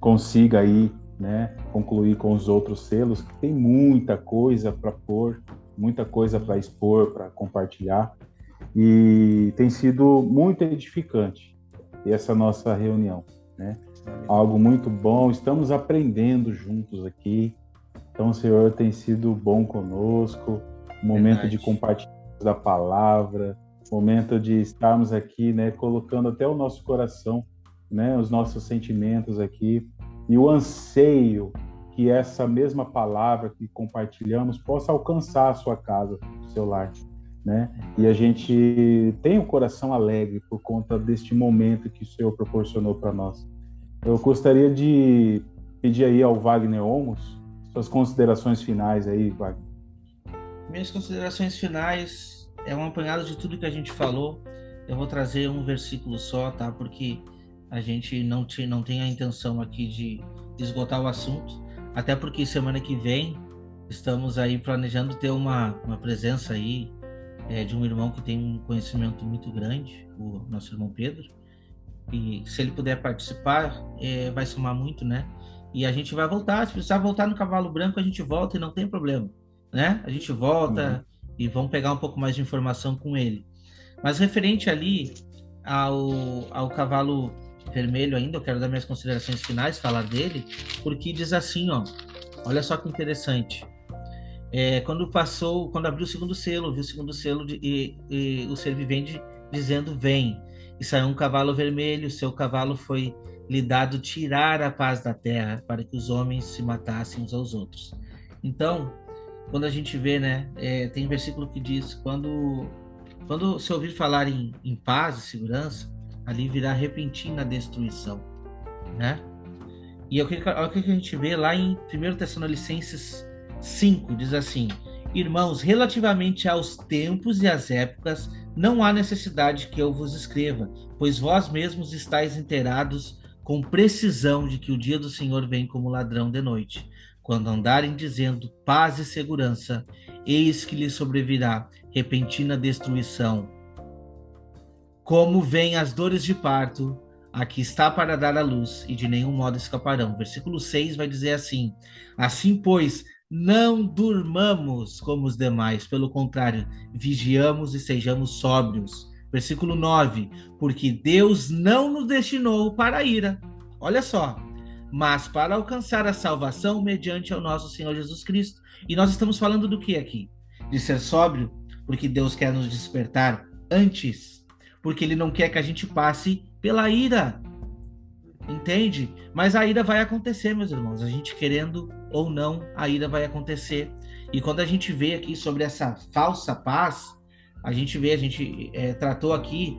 consiga aí, né, concluir com os outros selos, que tem muita coisa para pôr, muita coisa para expor, para compartilhar, e tem sido muito edificante essa nossa reunião, né? Algo muito bom, estamos aprendendo juntos aqui, então o Senhor tem sido bom conosco, momento de compartilhar da palavra, momento de estarmos aqui, né, colocando até o nosso coração, né, os nossos sentimentos aqui, e o anseio que essa mesma palavra que compartilhamos possa alcançar a sua casa, o seu lar, né? E a gente tem o coração alegre por conta deste momento que o Senhor proporcionou para nós. Eu gostaria de pedir aí ao Wagner Olmos suas considerações finais aí, Wagner. Minhas considerações finais é um apanhado de tudo que a gente falou. Eu vou trazer um versículo só, tá? Porque a gente não tem a intenção aqui de esgotar o assunto, até porque semana que vem estamos aí planejando ter uma presença aí de um irmão que tem um conhecimento muito grande, o nosso irmão Pedro, e se ele puder participar, vai somar muito, né? E a gente vai voltar, se precisar voltar no cavalo branco, a gente volta e não tem problema, né? A gente volta e vamos pegar um pouco mais de informação com ele. Mas referente ali ao cavalo vermelho ainda, eu quero dar minhas considerações finais, falar dele, porque diz assim, ó, olha só que interessante. Quando abriu o segundo selo, viu o segundo selo e o ser vivente dizendo, vem. E saiu um cavalo vermelho, seu cavalo foi lhe dado tirar a paz da terra, para que os homens se matassem uns aos outros. Então, quando a gente vê, né, tem um versículo que diz, quando se ouvir falar em paz e segurança, ali virá repentina destruição, né? E olha o que a gente vê lá em 1 Tessalonicenses 5, diz assim, irmãos, relativamente aos tempos e às épocas, não há necessidade que eu vos escreva, pois vós mesmos estáis inteirados com precisão de que o dia do Senhor vem como ladrão de noite. Quando andarem dizendo paz e segurança, eis que lhes sobrevirá repentina destruição. Como vêm as dores de parto, aqui está para dar à luz, e de nenhum modo escaparão. Versículo 6 vai dizer assim, assim, pois, não durmamos como os demais, pelo contrário, vigiamos e sejamos sóbrios. Versículo 9, porque Deus não nos destinou para a ira, olha só, mas para alcançar a salvação mediante ao nosso Senhor Jesus Cristo. E nós estamos falando do que aqui? De ser sóbrio, porque Deus quer nos despertar antes, porque Ele não quer que a gente passe pela ira, entende? Mas a ira vai acontecer, meus irmãos, a gente querendo ou não, a ira vai acontecer. E quando a gente vê aqui sobre essa falsa paz, a gente tratou aqui,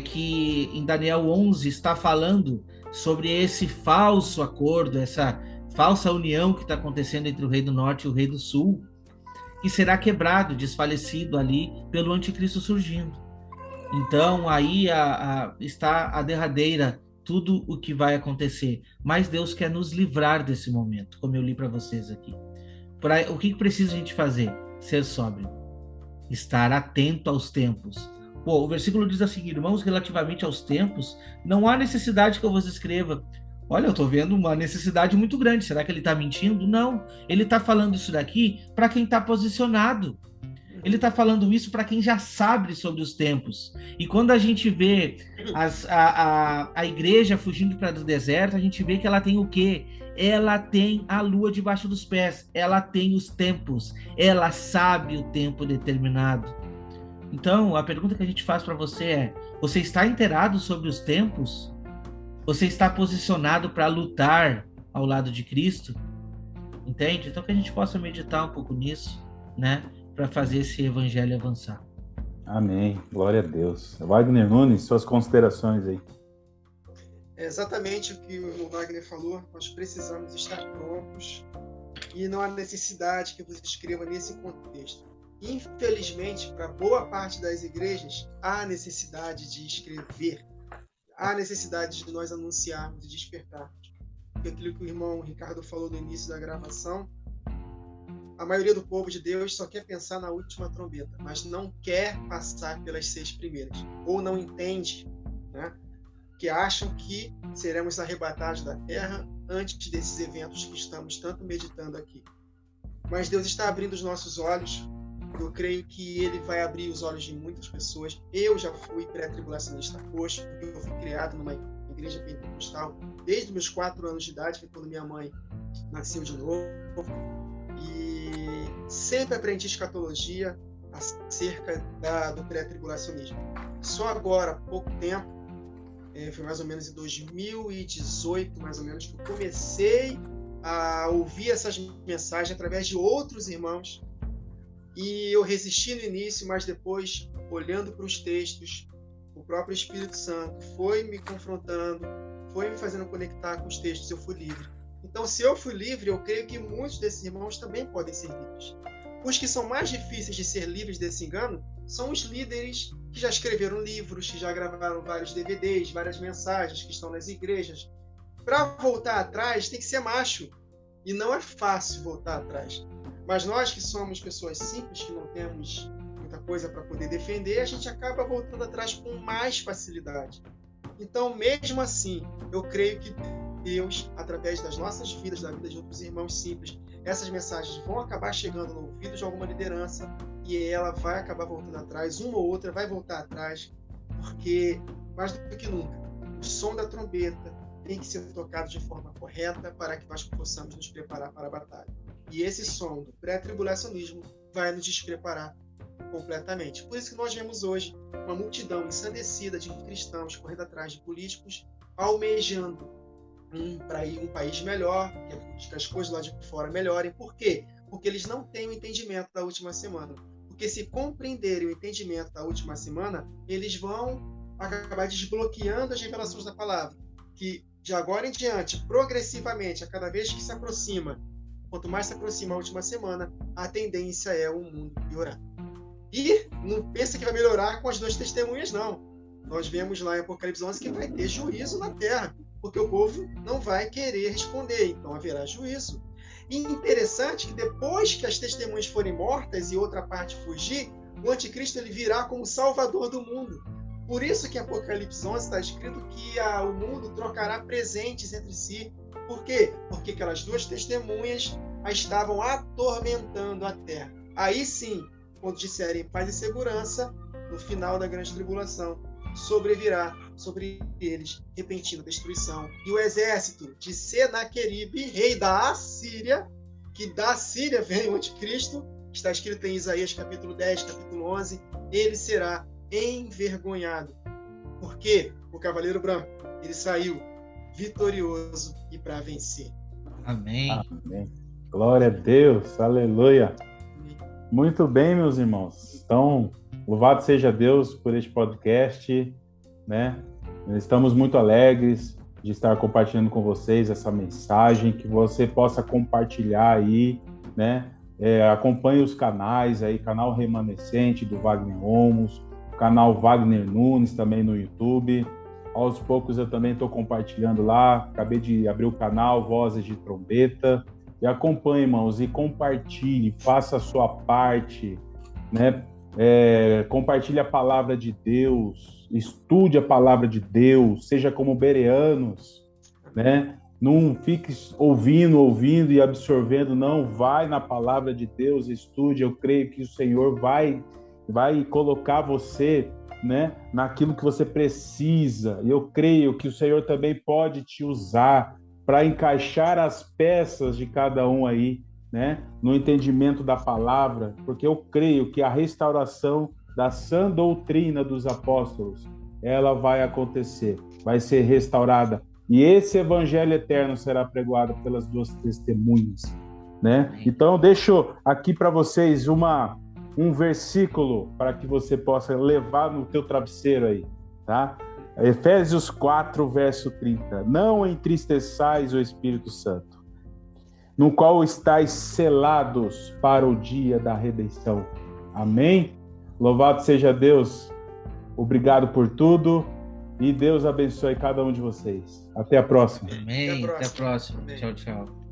que em Daniel 11 está falando sobre esse falso acordo, essa falsa união que está acontecendo entre o rei do norte e o rei do sul, que será quebrado, desfalecido ali pelo anticristo surgindo. Então aí está a derradeira, tudo o que vai acontecer. Mas Deus quer nos livrar desse momento, como eu li para vocês aqui. O que precisa a gente fazer? Ser sóbrio. Estar atento aos tempos. O versículo diz assim, irmãos, relativamente aos tempos, não há necessidade que eu vos escreva. Olha, eu estou vendo uma necessidade muito grande. Será que ele está mentindo? Não. Ele está falando isso daqui para quem está posicionado. Ele está falando isso para quem já sabe sobre os tempos. E quando a gente vê a igreja fugindo para o deserto, a gente vê que ela tem o quê? Ela tem a lua debaixo dos pés, ela tem os tempos, ela sabe o tempo determinado. Então, a pergunta que a gente faz para você é: você está inteirado sobre os tempos? Você está posicionado para lutar ao lado de Cristo? Entende? Então, que a gente possa meditar um pouco nisso, né? Para fazer esse evangelho avançar. Amém. Glória a Deus. Wagner Nunes, suas considerações aí. É exatamente o que o Wagner falou. Nós precisamos estar prontos e não há necessidade que você escreva nesse contexto. Infelizmente, para boa parte das igrejas, há necessidade de escrever, há necessidade de nós anunciarmos e despertarmos. Porque aquilo que o irmão Ricardo falou no início da gravação, a maioria do povo de Deus só quer pensar na última trombeta, mas não quer passar pelas 6 primeiras, ou não entende, né? Que acham que seremos arrebatados da terra antes desses eventos que estamos tanto meditando aqui. Mas Deus está abrindo os nossos olhos. Eu creio que Ele vai abrir os olhos de muitas pessoas. Eu já fui pré-tribulacionista roxo, porque eu fui criado numa igreja pentecostal desde meus 4 anos de idade, que foi quando minha mãe nasceu de novo. E sempre aprendi escatologia acerca do pré-tribulacionismo. Só agora, há pouco tempo, foi mais ou menos em 2018, mais ou menos, que eu comecei a ouvir essas mensagens através de outros irmãos. E eu resisti no início, mas depois, olhando para os textos, o próprio Espírito Santo foi me confrontando, foi me fazendo conectar com os textos, eu fui livre. Então, se eu fui livre, eu creio que muitos desses irmãos também podem ser livres. Os que são mais difíceis de ser livres desse engano são os líderes que já escreveram livros, que já gravaram vários DVDs, várias mensagens, que estão nas igrejas. Para voltar atrás, tem que ser macho. E não é fácil voltar atrás. Mas nós que somos pessoas simples, que não temos muita coisa para poder defender, a gente acaba voltando atrás com mais facilidade. Então, mesmo assim, eu creio que Deus, através das nossas vidas, da vida de outros irmãos simples, essas mensagens vão acabar chegando no ouvido de alguma liderança e ela vai acabar voltando atrás, uma ou outra vai voltar atrás, porque, mais do que nunca, o som da trombeta tem que ser tocado de forma correta para que nós possamos nos preparar para a batalha. E esse som do pré-tribulacionismo vai nos despreparar completamente. Por isso que nós vemos hoje uma multidão ensandecida de cristãos correndo atrás de políticos, almejando um país melhor, que as coisas lá de fora melhorem. Por quê? Porque eles não têm o entendimento da última semana. Porque se compreenderem o entendimento da última semana, eles vão acabar desbloqueando as revelações da palavra. Que de agora em diante, progressivamente, a cada vez que se aproxima, quanto mais se aproxima a última semana, a tendência é o mundo piorar. E não pensa que vai melhorar com as 2 testemunhas, não. Nós vemos lá em Apocalipse 11 que vai ter juízo na terra, porque o povo não vai querer responder, então haverá juízo. E interessante que depois que as testemunhas forem mortas e outra parte fugir, o anticristo ele virá como salvador do mundo. Por isso que em Apocalipse 11 está escrito que o mundo trocará presentes entre si. Por quê? Porque aquelas 2 testemunhas estavam atormentando a terra. Aí sim, quando disserem paz e segurança, no final da grande tribulação, sobrevirá sobre eles repentina destruição. E o exército de Senaqueribe, rei da Assíria, que da Assíria vem o anticristo, está escrito em Isaías capítulo 10, capítulo 11, ele será envergonhado. Porque o cavaleiro branco, ele saiu vitorioso e para vencer. Amém. Amém. Glória a Deus, aleluia. Muito bem, meus irmãos. Então, louvado seja Deus por este podcast, né? Estamos muito alegres de estar compartilhando com vocês essa mensagem, que você possa compartilhar aí, né? Acompanhe os canais aí, canal Remanescente do Wagner Olmos, canal Wagner Nunes também no YouTube. Aos poucos eu também estou compartilhando lá, acabei de abrir o canal Vozes de Trombeta. E acompanhe, irmãos, e compartilhe, faça a sua parte, né? Compartilhe a palavra de Deus, estude a palavra de Deus, seja como bereanos, né? Não fique ouvindo e absorvendo, não. Vai na palavra de Deus, estude. Eu creio que o Senhor vai colocar você, né, naquilo que você precisa. E eu creio que o Senhor também pode te usar para encaixar as peças de cada um aí, né, no entendimento da palavra, porque eu creio que a restauração da sã doutrina dos apóstolos, ela vai acontecer, vai ser restaurada. E esse evangelho eterno será pregoado pelas duas testemunhas, né? Então, deixo aqui para vocês um versículo para que você possa levar no teu travesseiro aí, tá? Efésios 4, verso 30. Não entristeçais o Espírito Santo, no qual estáis selados para o dia da redenção. Amém? Louvado seja Deus. Obrigado por tudo. E Deus abençoe cada um de vocês. Até a próxima. Amém. Até a próxima. Tchau, tchau.